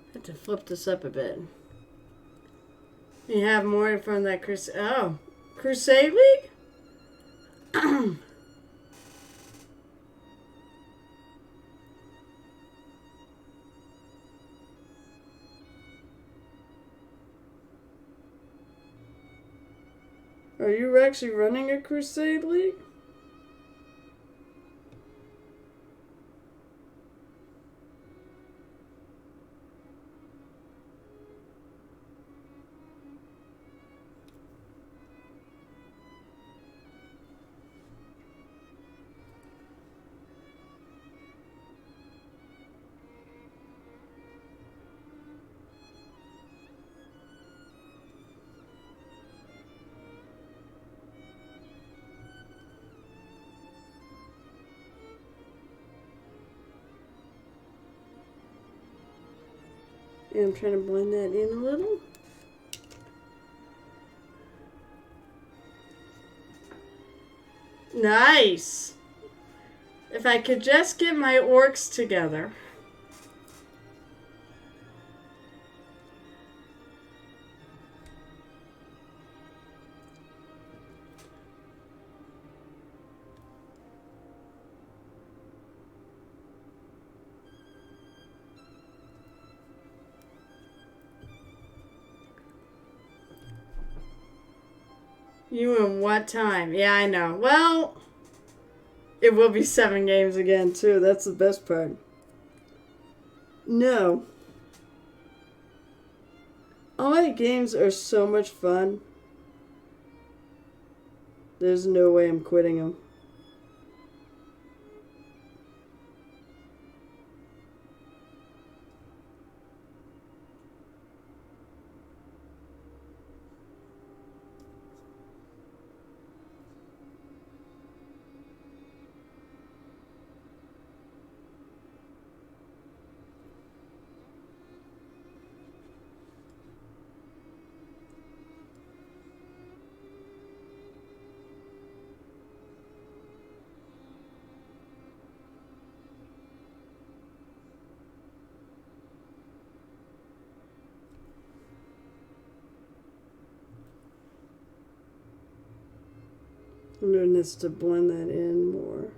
I have to flip this up a bit. You have more from that Crusade League? Are you actually running a Crusade League? And I'm trying to blend that in a little. Nice! If I could just get my orcs together. You in what time? Yeah, I know. Well, it will be 7 games again, too. That's the best part. No. All my games are so much fun. There's no way I'm quitting them. I'm doing this to blend that in more.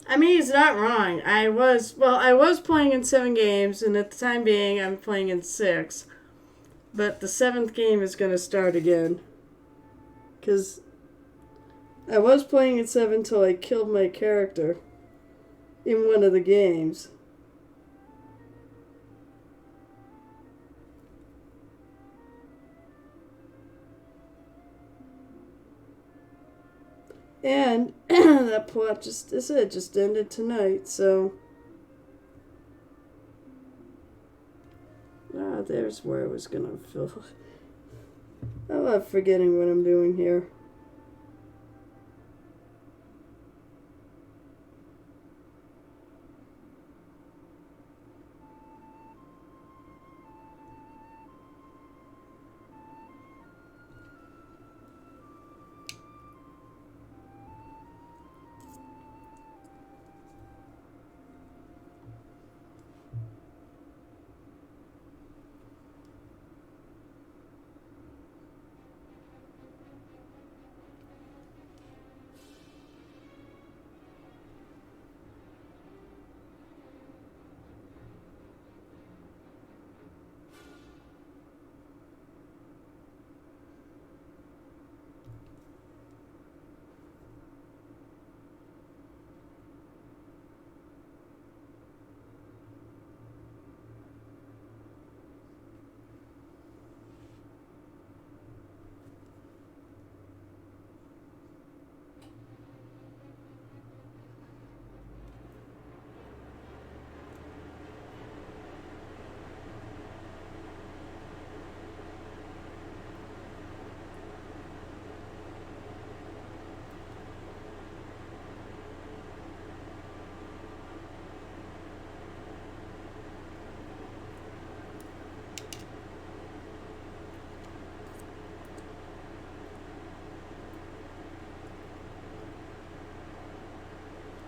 I mean, he's not wrong. I was playing in 7 games, and at the time being, I'm playing in 6. But the 7th game is going to start again. Because I was playing in 7 until I killed my character in one of the games. And that plot just ended tonight, so there's where I was gonna fill. I love forgetting what I'm doing here.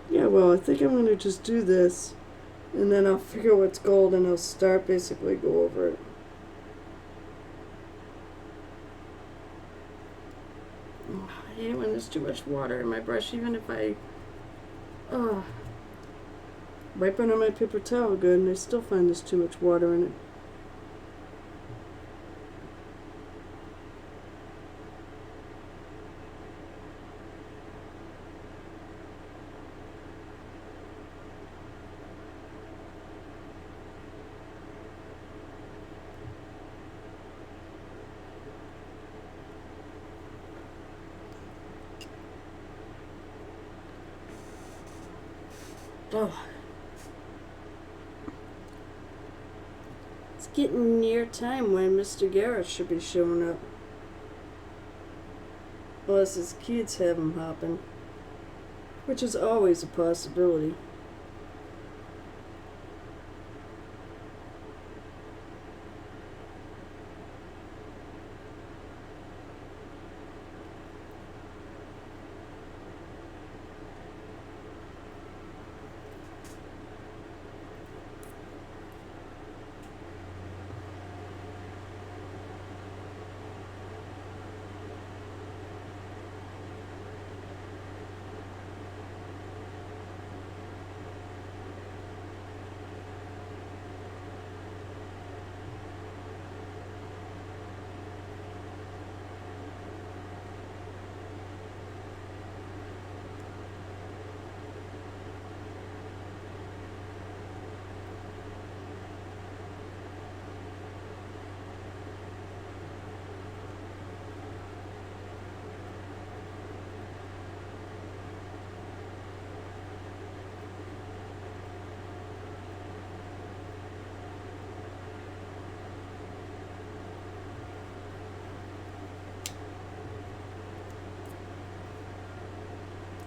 Yeah, well, I think I'm going to just do this, and then I'll figure what's gold, and I'll start basically go over it. I hate when there's too much water in my brush, even if I wipe it on my paper towel good, and I still find there's too much water in it. Oh. It's getting near time when Mr. Garrett should be showing up. Unless his kids have him hopping. Which is always a possibility.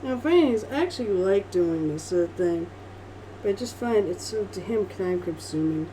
Now, funny is, I actually like doing this sort of thing, but I just find it's so damn time consuming.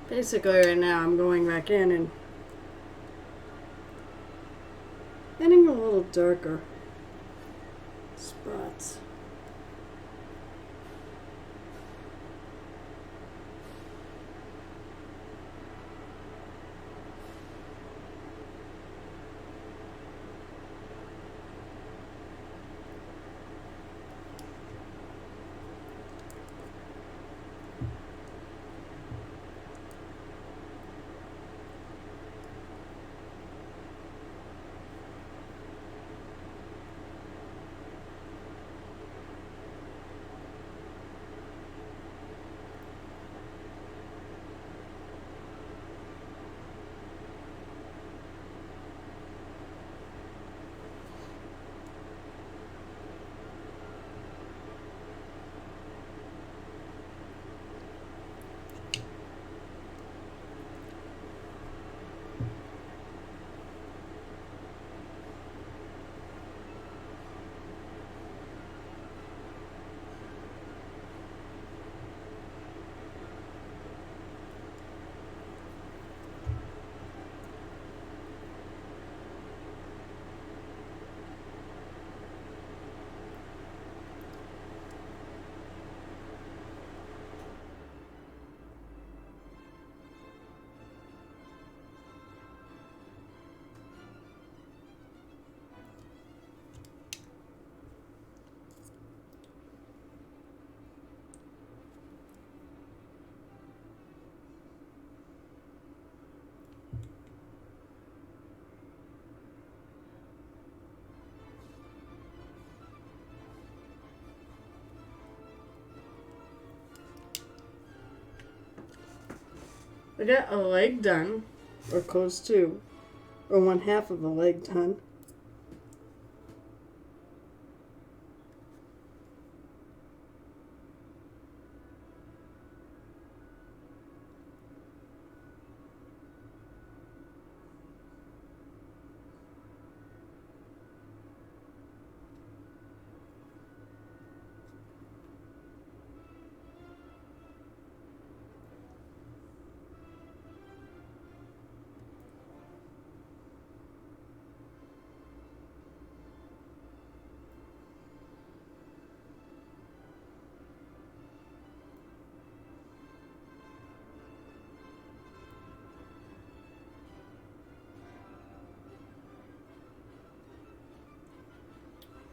Basically, right now, I'm going back in and getting a little darker spots. I got a leg done, or close to, or one half of a leg done.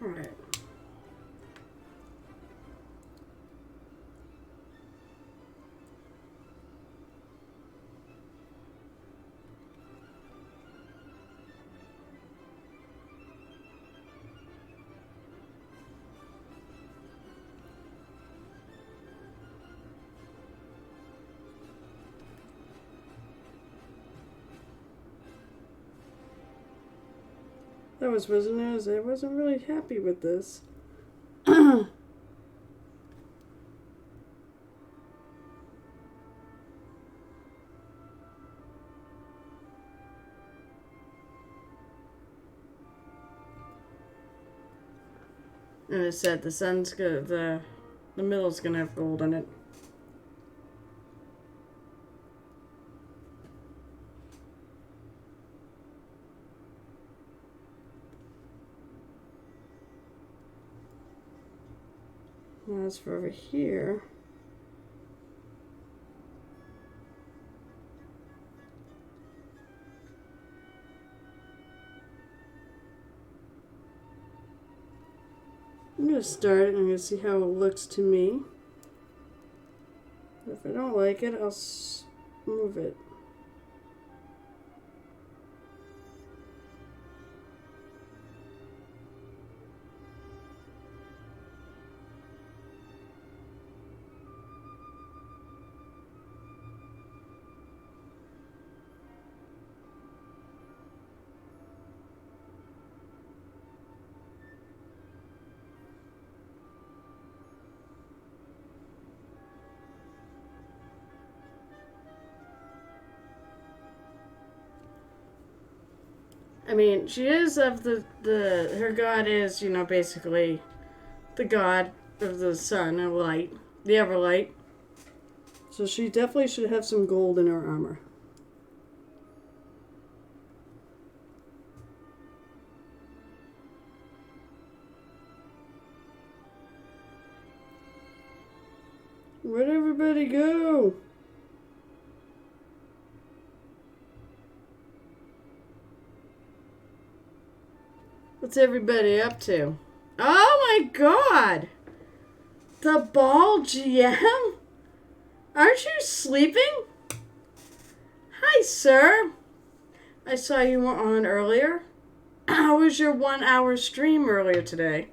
Alright. That wasn't news. I wasn't really happy with this. And it said the sun's gonna, the middle's gonna have gold in it. Now as for over here, I'm going to start and I'm going to see how it looks to me. If I don't like it, I'll move it. I mean, she is of her god is, you know, basically the god of the sun and light, the everlight. So she definitely should have some gold in her armor. Where'd everybody go? What's everybody up to? Oh my god! The ball GM? Aren't you sleeping? Hi, sir. I saw you were on earlier. How was your 1 hour stream earlier today?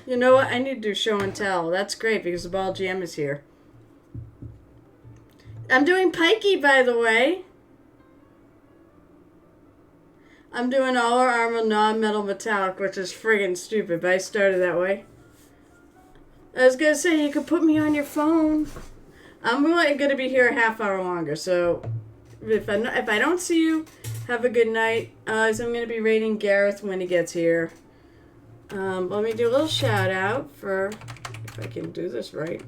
You know what? I need to do show and tell. That's great because the ball GM is here. I'm doing Pikey, by the way. I'm doing all our armor non-metal metallic, which is friggin' stupid, but I started that way. I was gonna say, you could put me on your phone. I'm really gonna be here a half hour longer, so if I don't see you, have a good night. As I'm gonna be raiding Gareth when he gets here. Let me do a little shout out for, if I can do this right.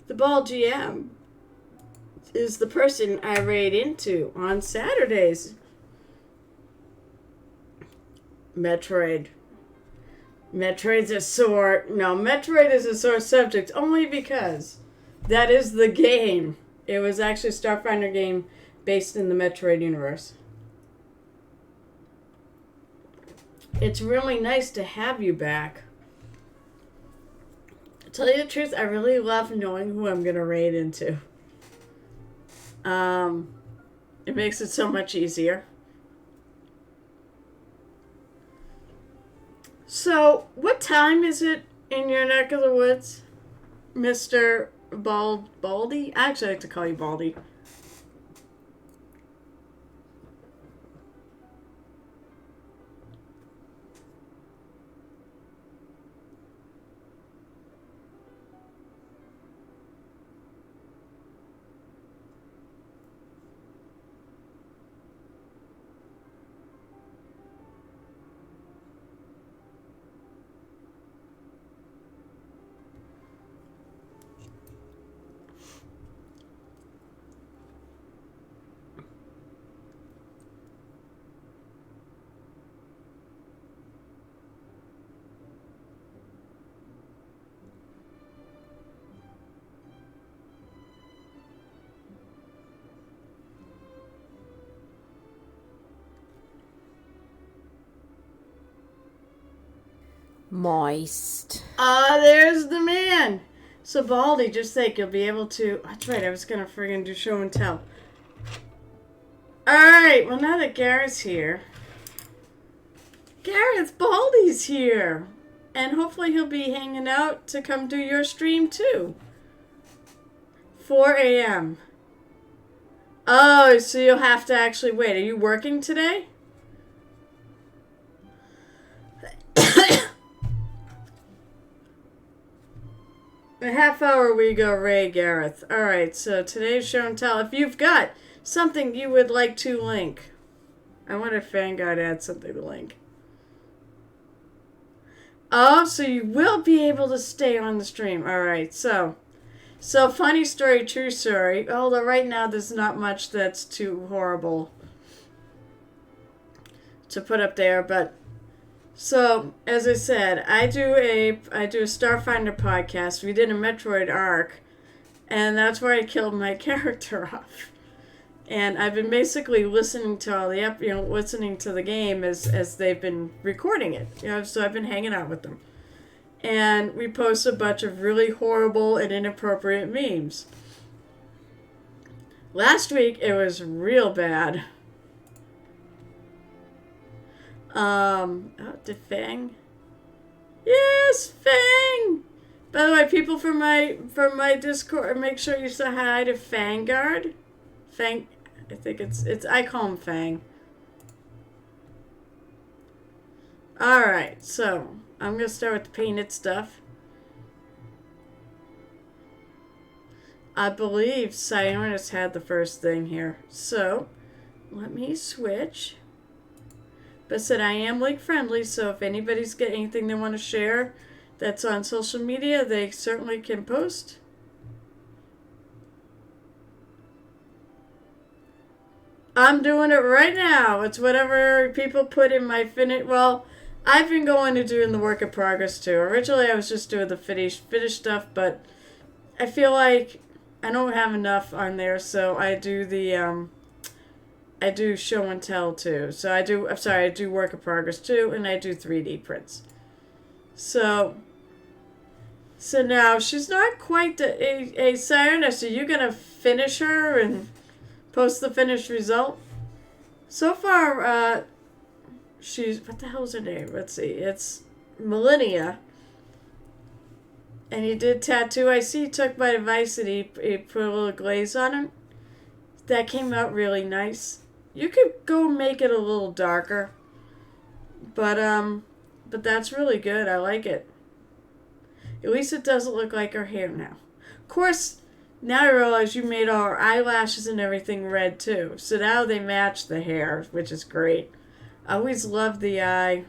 The ball GM is the person I raid into on Saturdays. Metroid. Metroid is a sore subject only because that is the game. It was actually a Starfinder game based in the Metroid universe. It's really nice to have you back. To tell you the truth, I really love knowing who I'm going to raid into. It makes it so much easier. So, what time is it in your neck of the woods, Mr. Baldy? I actually like to call you Baldy. Moist. Ah, there's the man. So, Baldy, just think you'll be able to... That's right, I was going to friggin' do show and tell. Alright, well, now that Garrett's here... Garrett, Baldy's here. And hopefully he'll be hanging out to come do your stream, too. 4 a.m. Oh, so you'll have to actually wait. Are you working today? A half hour we go, Ray Gareth. Alright, so today's show and tell. If you've got something you would like to link. I wonder if Vanguard adds something to link. Oh, so you will be able to stay on the stream. Alright, so funny story, true story. Although right now there's not much that's too horrible to put up there, but so, as I said, I do a Starfinder podcast. We did a Metroid arc, and that's where I killed my character off. And I've been basically listening to all the listening to the game as they've been recording it. So I've been hanging out with them. And we post a bunch of really horrible and inappropriate memes. Last week it was real bad. Did Fang? Yes, Fang! By the way, people from my Discord, make sure you say hi to Fangard. Fang, I think I call him Fang. Alright, so, I'm gonna start with the painted stuff. I believe Sionis had the first thing here. So, let me switch. But said I am link friendly, so if anybody's got anything they want to share that's on social media, they certainly can post. I'm doing it right now. It's whatever people put in my well, I've been going to doing the work in progress too. Originally I was just doing the finished stuff, but I feel like I don't have enough on there, so I do the I do show and tell too. So I do work in progress too, and I do 3D prints. So now she's not quite a Sireness. So you're gonna finish her and post the finished result. So far, she's, what the hell's her name? Let's see. It's Millennia. And he did tattoo. I see he took my advice and he put a little glaze on it. That came out really nice. You could go make it a little darker. But that's really good. I like it. At least it doesn't look like her hair now. Of course, now I realize you made all her eyelashes and everything red too. So now they match the hair, which is great. I always loved the eye.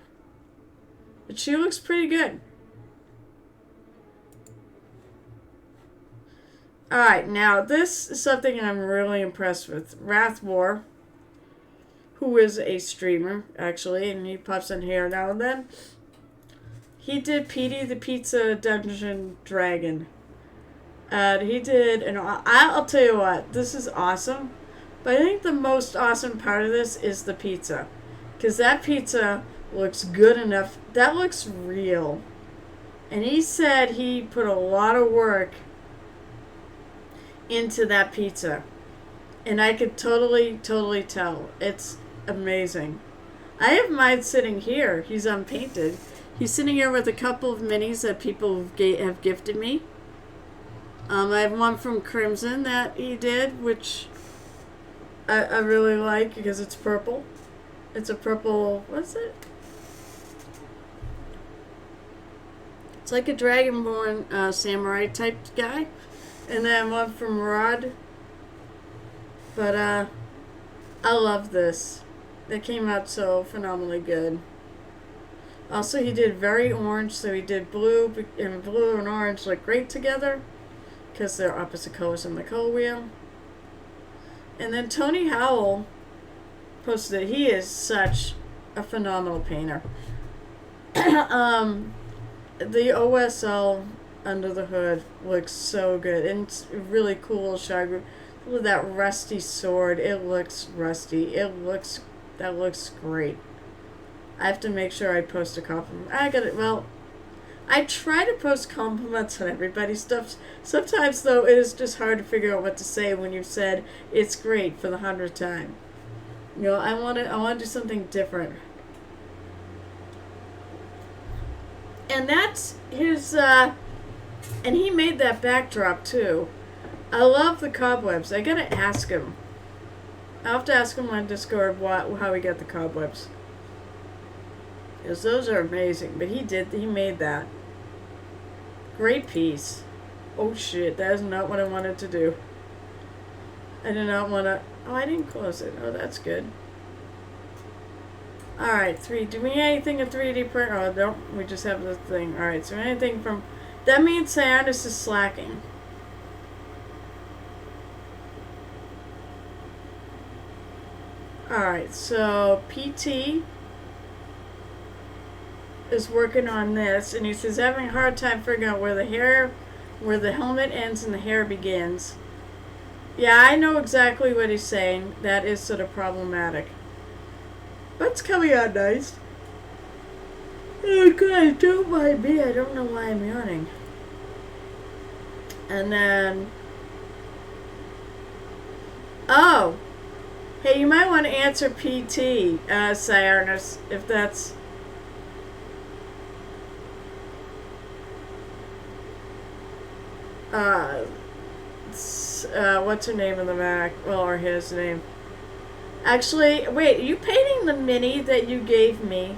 But she looks pretty good. Alright, now this is something I'm really impressed with. Wrathwar, who is a streamer, actually, and he pops in here now and then. He did Petey the Pizza Dungeon Dragon. He did, and I'll tell you what, this is awesome. But I think the most awesome part of this is the pizza. Because that pizza looks good enough. That looks real. And he said he put a lot of work into that pizza. And I could totally tell. It's amazing. I have mine sitting here. He's unpainted. He's sitting here with a couple of minis that people have gifted me. I have one from Crimson that he did, which I really like because it's purple. It's a purple, what's it? It's like a Dragonborn samurai type guy. And then one from Rod. But I love this. It came out so phenomenally good. Also, he did very orange, so he did blue and orange look great together because they're opposite colors on the color wheel. And then Tony Howell posted that he is such a phenomenal painter. The OSL under the hood looks so good, and it's really cool. Shagru, look at that rusty sword. It looks rusty. That looks great. I have to make sure I post a compliment. I got it. Well, I try to post compliments on everybody's stuff. Sometimes, though, it is just hard to figure out what to say when you've said it's great for the 100th time. You know, I want to do something different. And that's his, and he made that backdrop, too. I love the cobwebs. I gotta ask him. I'll have to ask him on Discord how he got the cobwebs. Because those are amazing. But he made that. Great piece. Oh shit, that is not what I wanted to do. I did not want to... Oh, I didn't close it. Oh, that's good. Alright, do we need anything in 3D print? Oh, no, we just have the thing. Alright, so anything from... That means Cyanus is slacking. Alright, so PT is working on this, and he says having a hard time figuring out where the helmet ends and the hair begins. Yeah, I know exactly what he's saying. That is sort of problematic. But it's coming out nice. Oh, guys, don't mind me. I don't know why I'm yawning. And then... Oh! Hey, you might want to answer PT, Cyanus, if that's... what's her name in the Mac? Well, or his name. Actually, wait, are you painting the mini that you gave me?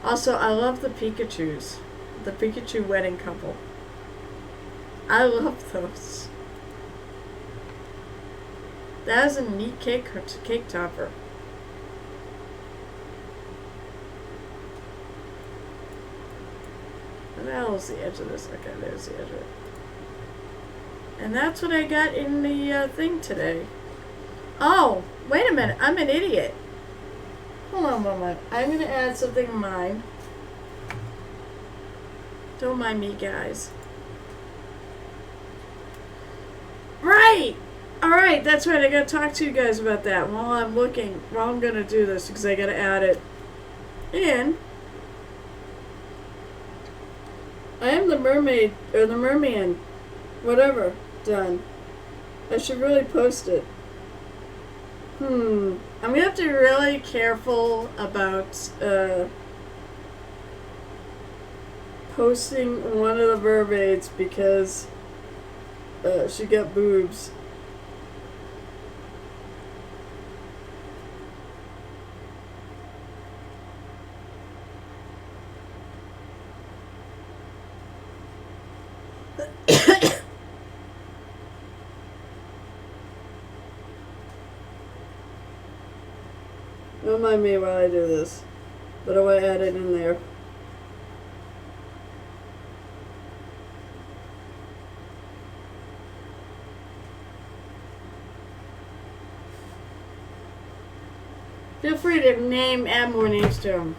Also, I love the Pikachus. The Pikachu wedding couple. I love those. That is a neat cake topper. Where the hell is the edge of this? Okay, there's the edge of it. And that's what I got in the thing today. Oh, wait a minute. I'm an idiot. Hold on a moment. I'm going to add something of mine. Don't mind me, guys. Right! Alright, that's right. I got to talk to you guys about that while I'm looking. While I'm going to do this, because I got to add it in. I am the mermaid, or the merman. Whatever. Done. I should really post it. I'm gonna have to be really careful about posting one of the mermaids because she got boobs. Don't mind me while I do this, but I want to add it in there. Feel free to add more names to them.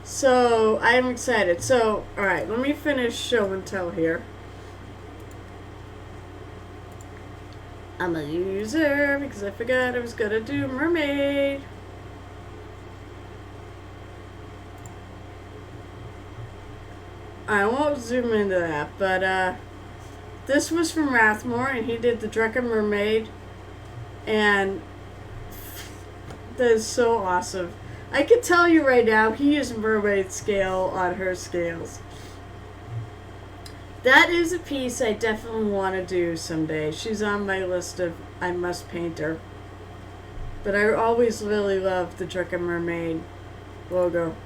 So, I'm excited. So, alright, let me finish show and tell here. I'm a user because I forgot I was gonna do mermaid. I won't zoom into that, but this was from Rathmore, and he did the Dreca mermaid, and that is so awesome. I can tell you right now, he is mermaid scale on her scales. That is a piece I definitely want to do someday. She's on my list of I must paint her. But I always really loved the Dreca mermaid logo.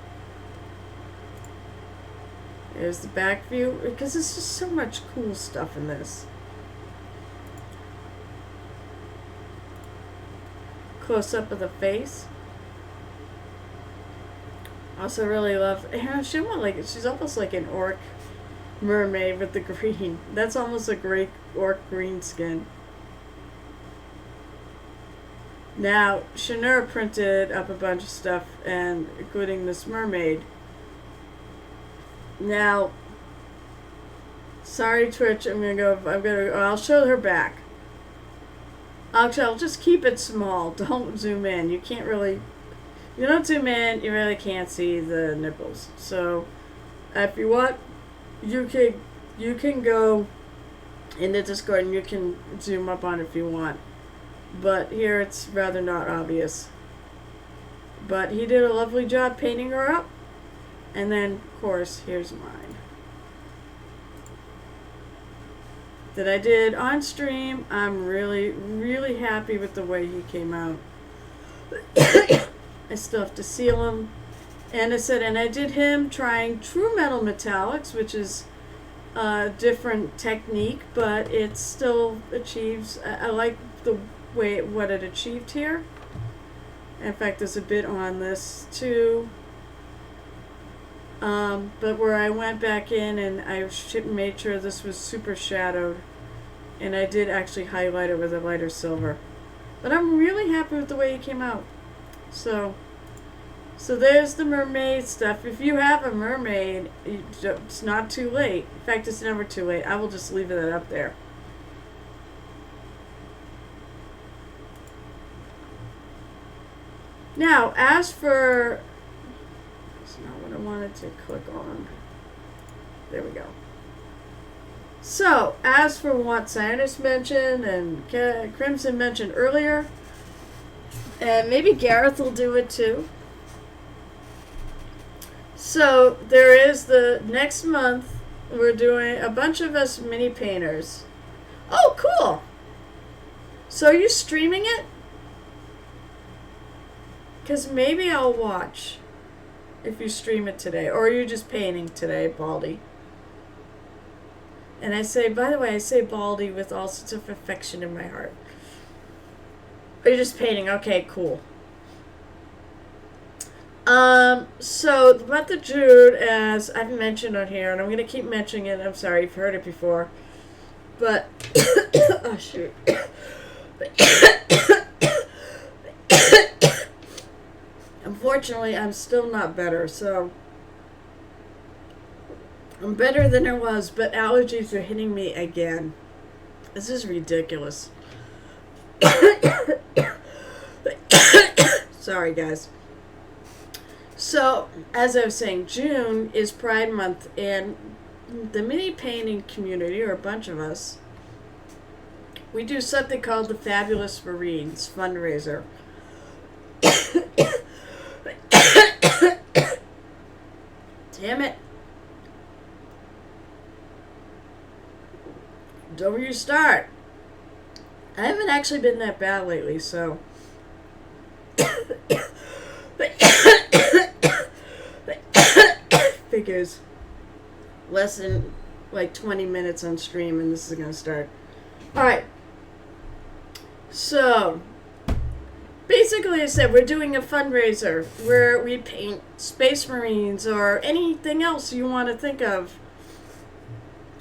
There's the back view, because there's just so much cool stuff in this. Close up of the face. Also really love, she's almost like an orc mermaid with the green. That's almost a great orc green skin. Now, Shanur printed up a bunch of stuff, and including this mermaid. Now, sorry Twitch, I'll show her back. Actually, I'll just keep it small. Don't zoom in. You can't really You don't zoom in, you really can't see the nipples. So if you want, you can go in the Discord and you can zoom up on it if you want. But here it's rather not obvious. But he did a lovely job painting her up. And then, of course, here's mine. That I did on stream. I'm really, really happy with the way he came out. I still have to seal him. And I did him trying True Metal Metallics, which is a different technique, but it still achieves. I like the way what it achieved here. In fact, there's a bit on this too. But where I went back in and I made sure this was super shadowed, and I did actually highlight it with a lighter silver. But I'm really happy with the way it came out. So there's the mermaid stuff. If you have a mermaid, it's not too late. In fact, it's never too late. I will just leave it up there. Now, as for... That's not what I wanted to click on. There we go. So, as for what Scientist mentioned and Crimson mentioned earlier, and maybe Gareth will do it too. So, there is the next month, we're doing a bunch of us mini painters. Oh, cool! So, are you streaming it? Because maybe I'll watch if you stream it today. Or are you just painting today, Baldy? And I say, by the way, I say Baldy with all sorts of affection in my heart. Are you just painting? Okay, cool. So, the month of June, as I've mentioned on here, and I'm going to keep mentioning it, I'm sorry, you've heard it before, but, oh shoot. Unfortunately, I'm still not better, so I'm better than I was, but allergies are hitting me again. This is ridiculous. Sorry, guys. So, as I was saying, June is Pride Month, and the mini painting community, or a bunch of us, we do something called the Fabulous Marines fundraiser. Damn it. Don't you start. I haven't actually been that bad lately, so. Figures. Less than like 20 minutes on stream and this is going to start. Alright. So. Basically, I said we're doing a fundraiser where we paint Space Marines or anything else you want to think of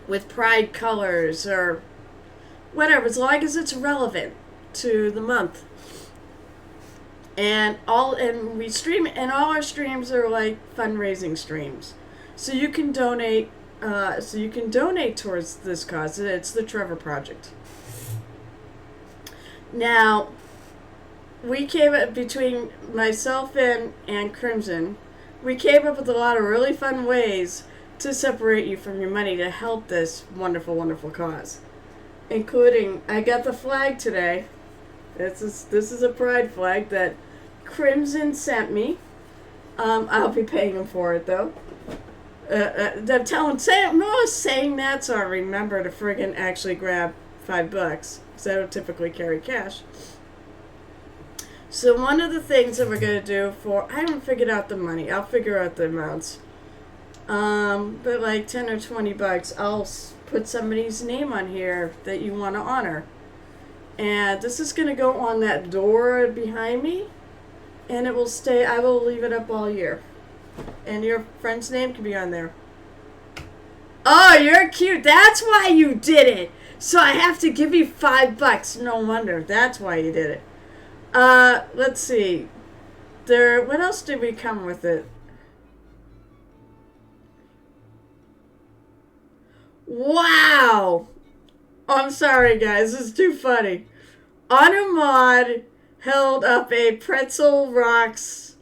with Pride colors or whatever, as long as it's relevant to the month. And we stream, and all our streams are like fundraising streams, so you can donate. Towards this cause. It's the Trevor Project. Now. We came up between myself and Crimson. We came up with a lot of really fun ways to separate you from your money to help this wonderful, wonderful cause. Including, I got the flag today. This is a pride flag that Crimson sent me. I'll be paying him for it though. I'm saying that so I remember to friggin' actually grab $5 because I don't typically carry cash. So one of the things that we're going to do I haven't figured out the money. I'll figure out the amounts. But like 10 or $20, I'll put somebody's name on here that you want to honor. And this is going to go on that door behind me. And it will stay, I will leave it up all year. And your friend's name can be on there. Oh, you're cute. That's why you did it. So I have to give you $5. No wonder. That's why you did it. Let's see. What else did we come with it? Wow! I'm sorry, guys. This is too funny. Honor Mod held up a Pretzel Rocks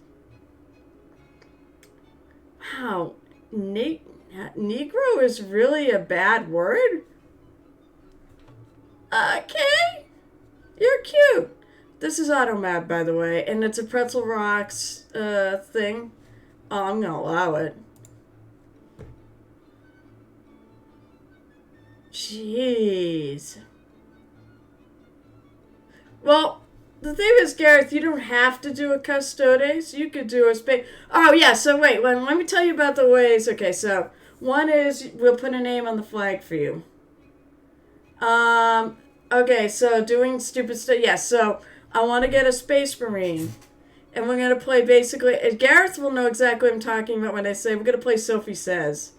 Wow. Negro is really a bad word? Okay. You're cute. This is Automap, by the way, and it's a Pretzel Rocks thing. Oh, I'm gonna allow it. Jeez. Well, the thing is, Gareth, you don't have to do a custodes. You could do a space. Oh, yeah, so wait, let me tell you about the ways. Okay, so one is we'll put a name on the flag for you. Okay, so doing stupid stuff. Yeah, so I want to get a Space Marine. And we're going to play basically. Gareth will know exactly what I'm talking about when I say we're going to play Sophie Says.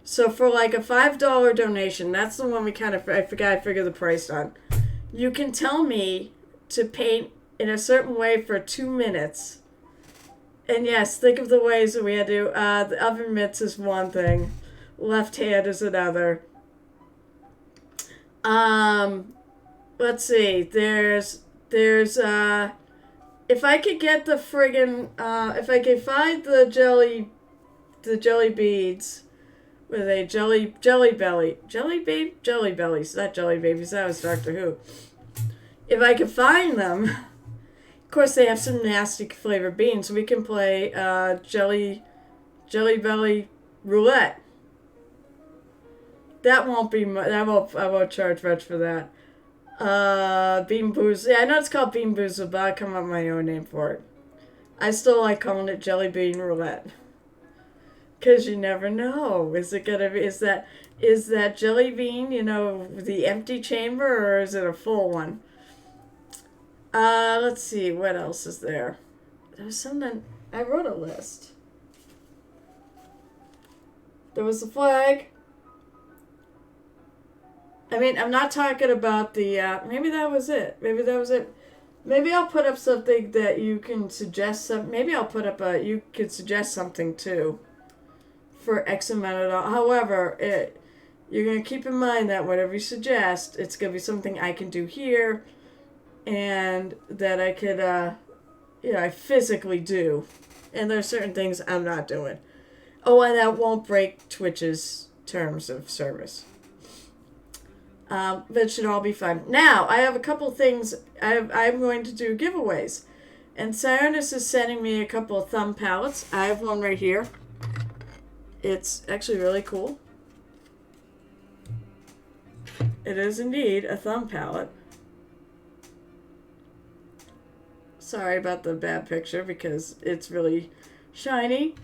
So for like a $5 donation, that's the one I figured the price on. You can tell me to paint in a certain way for 2 minutes. And yes, think of the ways that we had to. The oven mitts is one thing. Left hand is another. Let's see. There's if I could get the friggin', if I could find the jelly beads with a jelly bellies, not jelly babies, that was Doctor Who. If I could find them, of course they have some nasty flavored beans, so we can play, jelly belly roulette. That won't be I won't charge much for that. Bean Boozled. Yeah, I know it's called Bean Boozled, but I'll come up with my own name for it. I still like calling it Jelly Bean Roulette. Because you never know. Is that jelly bean, the empty chamber, or is it a full one? Let's see, what else is there? There was something, I wrote a list. There was the flag. I mean, I'm not talking about the, maybe that was it. Maybe I'll put up something that you can suggest. Maybe I'll put up you could suggest something too. For X amount of dollars. However, you're going to keep in mind that whatever you suggest, it's going to be something I can do here. And that I could, I physically do. And there's certain things I'm not doing. Oh, and that won't break Twitch's terms of service. But it should all be fun. Now, I have a couple things. I'm going to do giveaways. And Cyrus is sending me a couple of thumb palettes. I have one right here. It's actually really cool. It is indeed a thumb palette. Sorry about the bad picture because it's really shiny.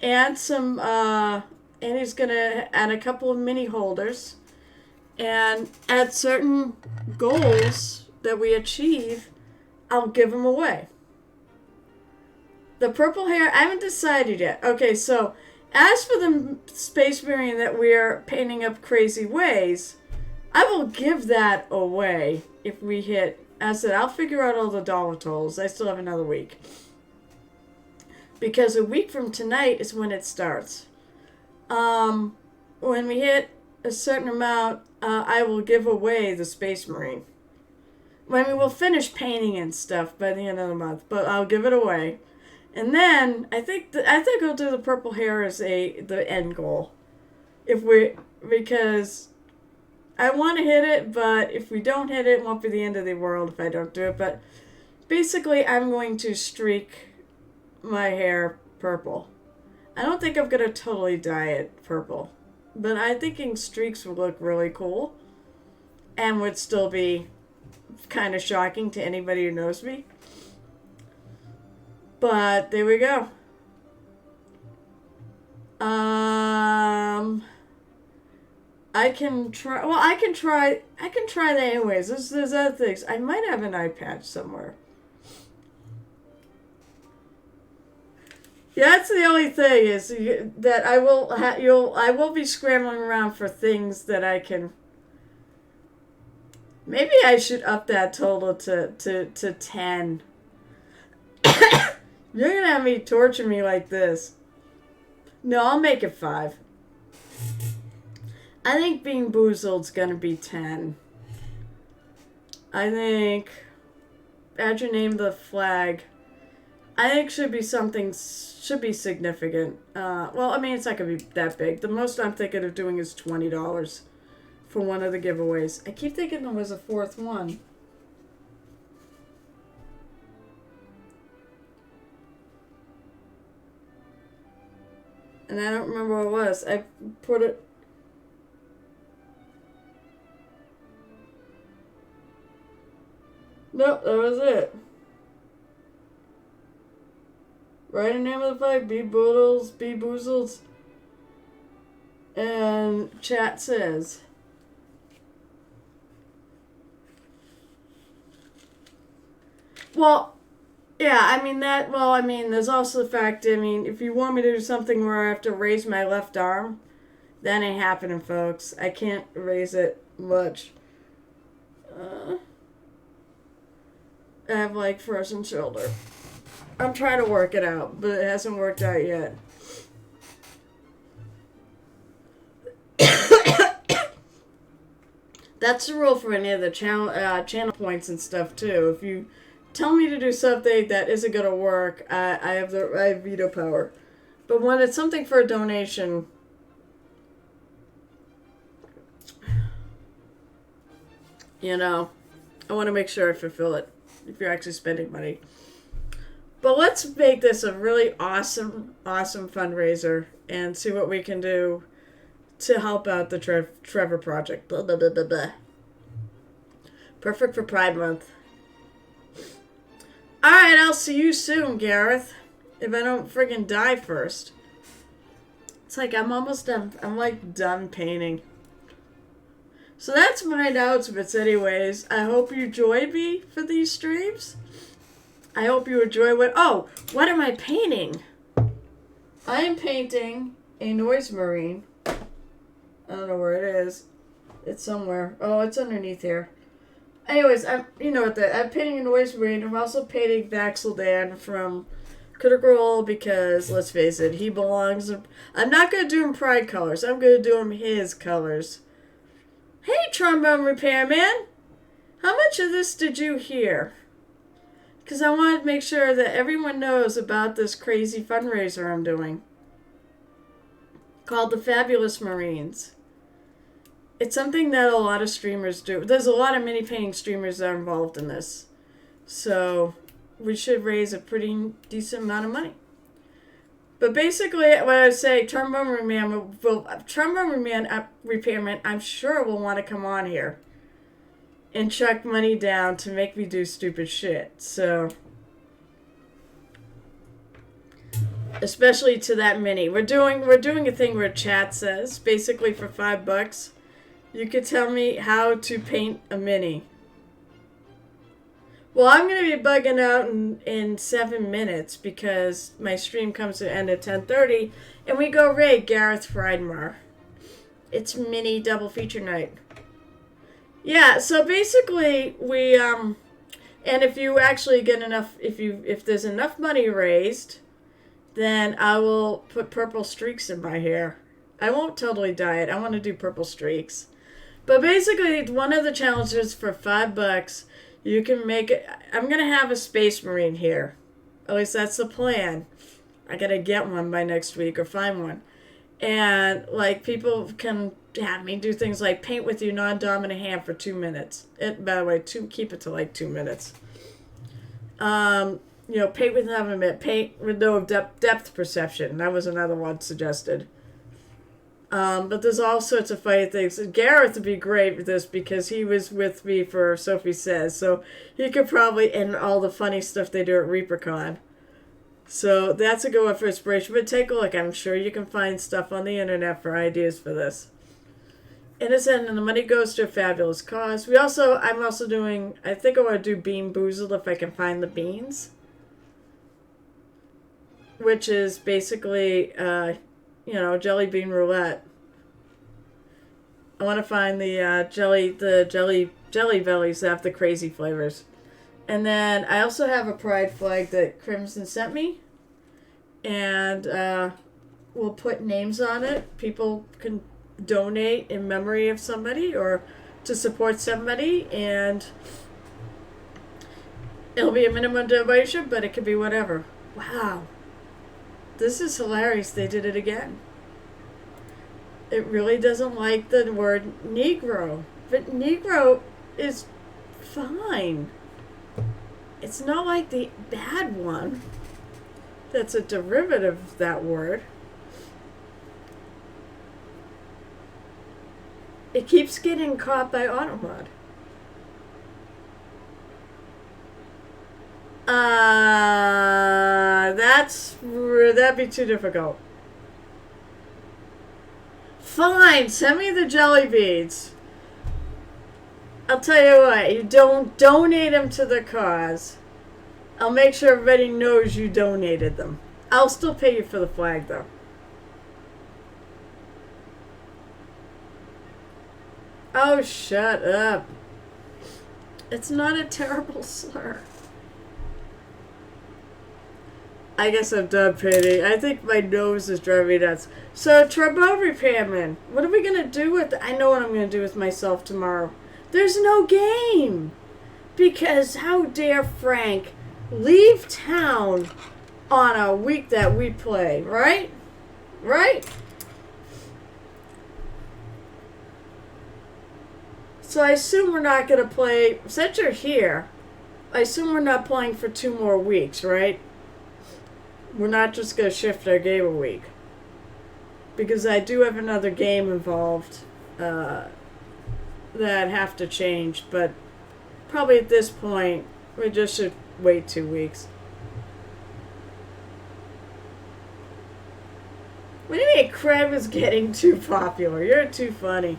And some, and he's going to add a couple of mini holders. And at certain goals that we achieve, I'll give them away. The purple hair, I haven't decided yet. Okay, so as for the Space Marine that we're painting up crazy ways, I will give that away if we hit. I said, I'll figure out all the dollar tolls. I still have another week. Because a week from tonight is when it starts. When we hit a certain amount, I will give away the Space Marine. I mean, we'll finish painting and stuff by the end of the month, but I'll give it away. And then I think I'll do the purple hair as the end goal. Because I want to hit it, but if we don't hit it, it won't be the end of the world if I don't do it. But basically, I'm going to streak my hair purple. I don't think I'm going to totally dye it purple. But I'm thinking streaks would look really cool. And would still be kind of shocking to anybody who knows me. But there we go. I can try. Well, I can try that anyways. There's other things. I might have an eye patch somewhere. Yeah, that's the only thing is that I will be scrambling around for things that I can. Maybe I should up that total to 10. You're gonna have me torture me like this. No, I'll make it 5. I think Bean Boozled's gonna be 10. I think. Add your name to the flag. I think should be significant. Well, I mean, it's not gonna be that big. The most I'm thinking of doing is $20 for one of the giveaways. I keep thinking there was a fourth one. And I don't remember what it was. I put it. Nope, that was it. Write a name of the fight. Be boodles, be boozles. And chat says. Well, yeah, I mean that. Well, I mean, there's also the fact. I mean, if you want me to do something where I have to raise my left arm, that ain't happening, folks. I can't raise it much. I have like frozen shoulder. I'm trying to work it out, but it hasn't worked out yet. That's the rule for any of the channel points and stuff too. If you tell me to do something that isn't gonna work, I have veto power. But when it's something for a donation, you know, I want to make sure I fulfill it. If you're actually spending money. But let's make this a really awesome fundraiser and see what we can do to help out the Trevor Project. Blah, blah, blah, blah, blah. Perfect for Pride Month. Alright, I'll see you soon, Gareth. If I don't friggin' die first. It's like I'm almost done. I'm like done painting. So that's my announcements anyways. I hope you join me for these streams. I hope you enjoy what am I painting? I am painting a noise marine. I don't know where it is. It's somewhere. Oh, it's underneath here. Anyways, I'm painting a noise marine. I'm also painting Vaxeldan from Critical Role because, let's face it, he belongs. I'm not going to do him Pride colors. I'm going to do him his colors. Hey, trombone repairman! How much of this did you hear? Because I wanted to make sure that everyone knows about this crazy fundraiser I'm doing. Called the Fabulous Marines. It's something that a lot of streamers do. There's a lot of mini painting streamers that are involved in this. So, we should raise a pretty decent amount of money. But basically, what I say, trombone repairman, I'm sure will want to come on here and chuck money down to make me do stupid shit. So, especially to that mini, we're doing a thing where chat says basically for $5, you could tell me how to paint a mini. Well, I'm going to be bugging out in 7 minutes because my stream comes to an end at 10:30 and we go raid Gareth Friedmar. It's mini double feature night. Yeah, so basically we and if you actually get enough, if there's enough money raised, then I will put purple streaks in my hair. I won't totally dye it. I want to do purple streaks. But basically, one of the challenges for $5, you can make it. I'm going to have a Space Marine here. At least that's the plan. I got to get one by next week or find one. And, like, people can have me do things like paint with your non-dominant hand for 2 minutes. By the way, keep it to, like, 2 minutes. Paint with paint with no depth perception. That was another one suggested. But there's all sorts of funny things. Gareth would be great with this because he was with me for Sophie Says. So he could probably end all the funny stuff they do at ReaperCon. So that's a good one for inspiration. But take a look. I'm sure you can find stuff on the internet for ideas for this. And the money goes to a fabulous cause. I'm also doing, I think I want to do Bean Boozled if I can find the beans. Which is basically, jelly bean roulette. I want to find the jelly bellies that have the crazy flavors. And then I also have a pride flag that Crimson sent me. And we'll put names on it. People can donate in memory of somebody or to support somebody. And it'll be a minimum donation, but it could be whatever. Wow. This is hilarious. They did it again. It really doesn't like the word Negro. But Negro is fine. It's not like the bad one that's a derivative of that word. It keeps getting caught by Automod. That'd be too difficult. Fine, send me the jelly beads. I'll tell you what, you don't donate them to the cause. I'll make sure everybody knows you donated them. I'll still pay you for the flag, though. Oh, shut up. It's not a terrible slur. I guess I'm done, Penny. I think my nose is driving me nuts. So, trombone repairman, what are we going to do with... I know what I'm going to do with myself tomorrow. There's no game. Because how dare Frank leave town on a week that we play, right? Right? So I assume we're not going to play... Since you're here, I assume we're not playing for 2 more weeks, right? We're not just going to shift our game a week. Because I do have another game involved that I'd have to change. But probably at this point, we just should wait 2 weeks. What do you mean Crab is getting too popular? You're too funny.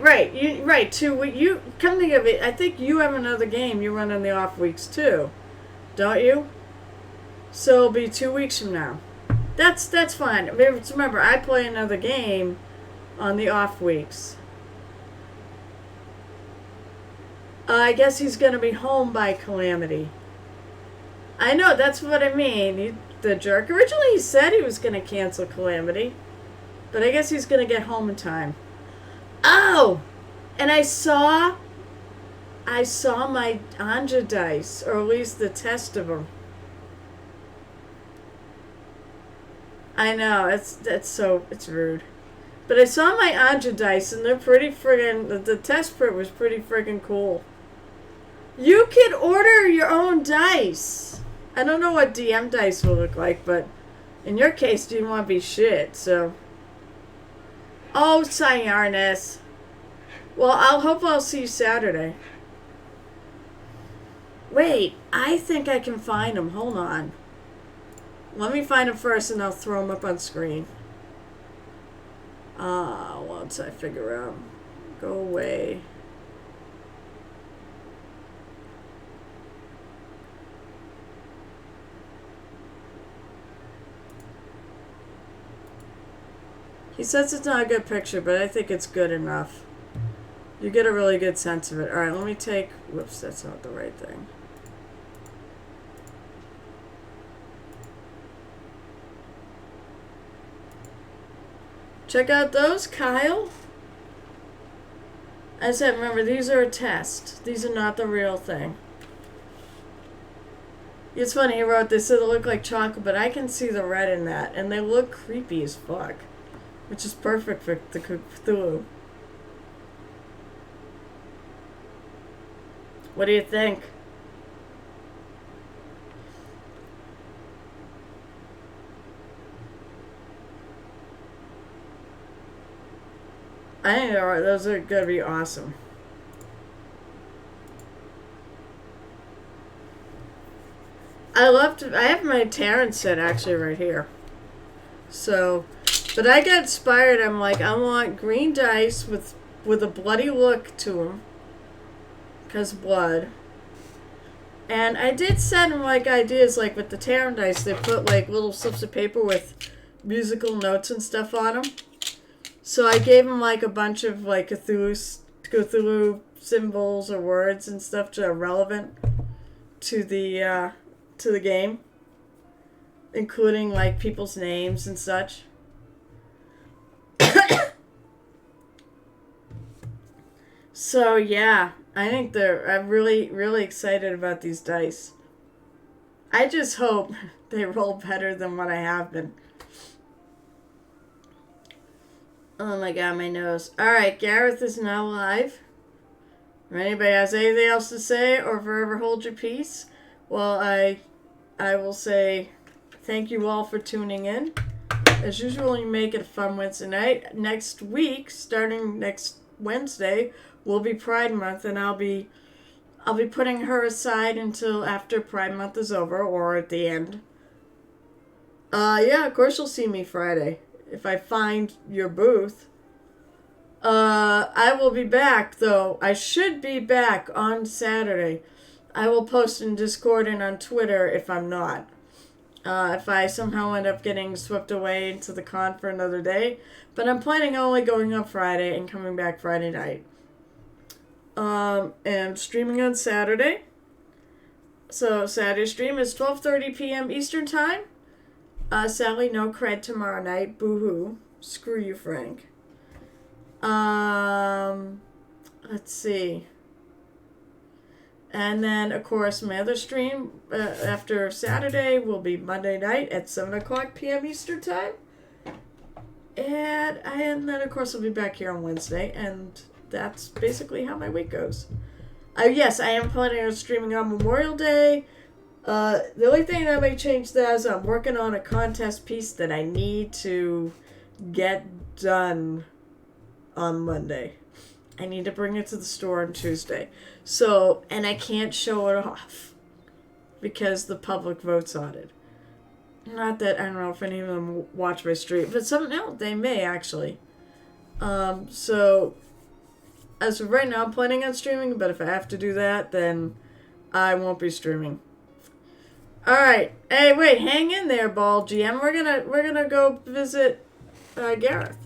Right. You come think of it. I think you have another game you run on the off weeks too, don't you? So it'll be 2 weeks from now. That's fine. Remember, I play another game on the off weeks. I guess he's gonna be home by Calamity. I know, that's what I mean. The jerk. Originally, he said he was gonna cancel Calamity, but I guess he's gonna get home in time. Oh, and I saw my Anja dice, or at least the test of them. I know, it's rude. But I saw my Anja dice, and they're pretty friggin', the test print was pretty friggin' cool. You can order your own dice. I don't know what DM dice will look like, but in your case, you didn't want to be shit, so... Oh, Sayarnes. Well, I'll see you Saturday. Wait, I think I can find them. Hold on. Let me find them first and I'll throw them up on screen. Once I figure out. Go away. He says it's not a good picture, but I think it's good enough. You get a really good sense of it. Alright, let me take... Whoops, that's not the right thing. Check out those, Kyle. I said, remember, these are a test. These are not the real thing. It's funny, he wrote, they said they look like chocolate, but I can see the red in that. And they look creepy as fuck. Which is perfect for the Cthulhu. What do you think? I think those are going to be awesome. I have my Tavern set actually right here. So... But I got inspired. I'm like, I want green dice with a bloody look to them. Because blood. And I did send them, like, ideas, like, with the Tavern dice. They put, like, little slips of paper with musical notes and stuff on them. So I gave them, like, a bunch of, like, Cthulhu symbols or words and stuff that are relevant to the game. including like people's names and such. So yeah, I'm really, really excited about these dice. I just hope they roll better than what I have been. Oh my god, my nose. Alright, Gareth is now live. If anybody has anything else to say or forever hold your peace, well, I will say thank you all for tuning in. As usual, you make it a fun Wednesday night. Next week, starting next Wednesday, will be Pride Month, and I'll be putting her aside until after Pride Month is over or at the end. Yeah, of course you'll see me Friday if I find your booth. I will be back though. I should be back on Saturday. I will post in Discord and on Twitter if I'm not. If I somehow end up getting swept away into the con for another day. But I'm planning on only going up Friday and coming back Friday night. And streaming on Saturday. So Saturday stream is 12:30 p.m. Eastern Time. Sadly, no cred tomorrow night. Boo-hoo. Screw you, Frank. Let's see. And then, of course, my other stream after Saturday will be Monday night at 7 o'clock p.m. Eastern Time. And then, of course, I'll be back here on Wednesday. And that's basically how my week goes. Yes, I am planning on streaming on Memorial Day. The only thing that may change that is I'm working on a contest piece that I need to get done on Monday. I need to bring it to the store on Tuesday. So, and I can't show it off because the public votes on it. Not that, I don't know if any of them watch my stream, but they may actually. So, as of right now, I'm planning on streaming, but if I have to do that, then I won't be streaming. Alright. Hey, wait, hang in there, Ball GM. We're gonna go visit Gareth.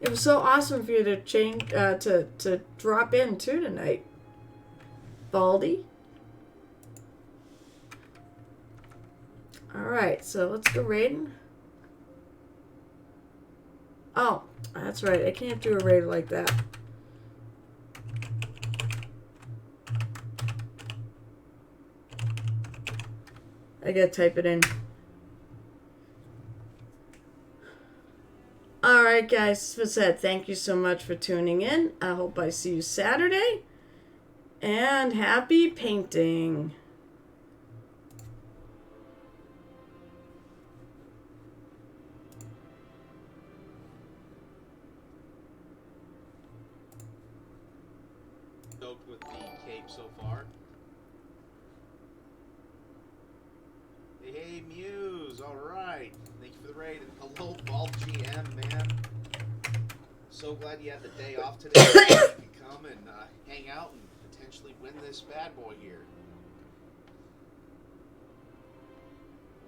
It was so awesome for you to change to drop in too tonight. Baldy. Alright, so let's go raiding. Oh, that's right. I can't do a raid like that. I gotta type it in. Alright guys, as I said, thank you so much for tuning in. I hope I see you Saturday. And happy painting. Stoked with the cape so far. Hey, Muse, alright. Thank you for the raid. And hello, Bald GM, man. So glad you had the day off today. You can come and hang out and potentially win this bad boy here.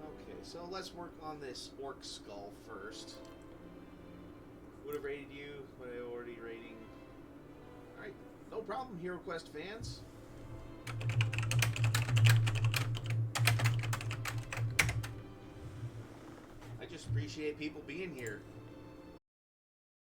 Okay, so let's work on this orc skull first. Would have rated you, but I already rating. Alright, no problem, Hero Quest fans. I just appreciate people being here.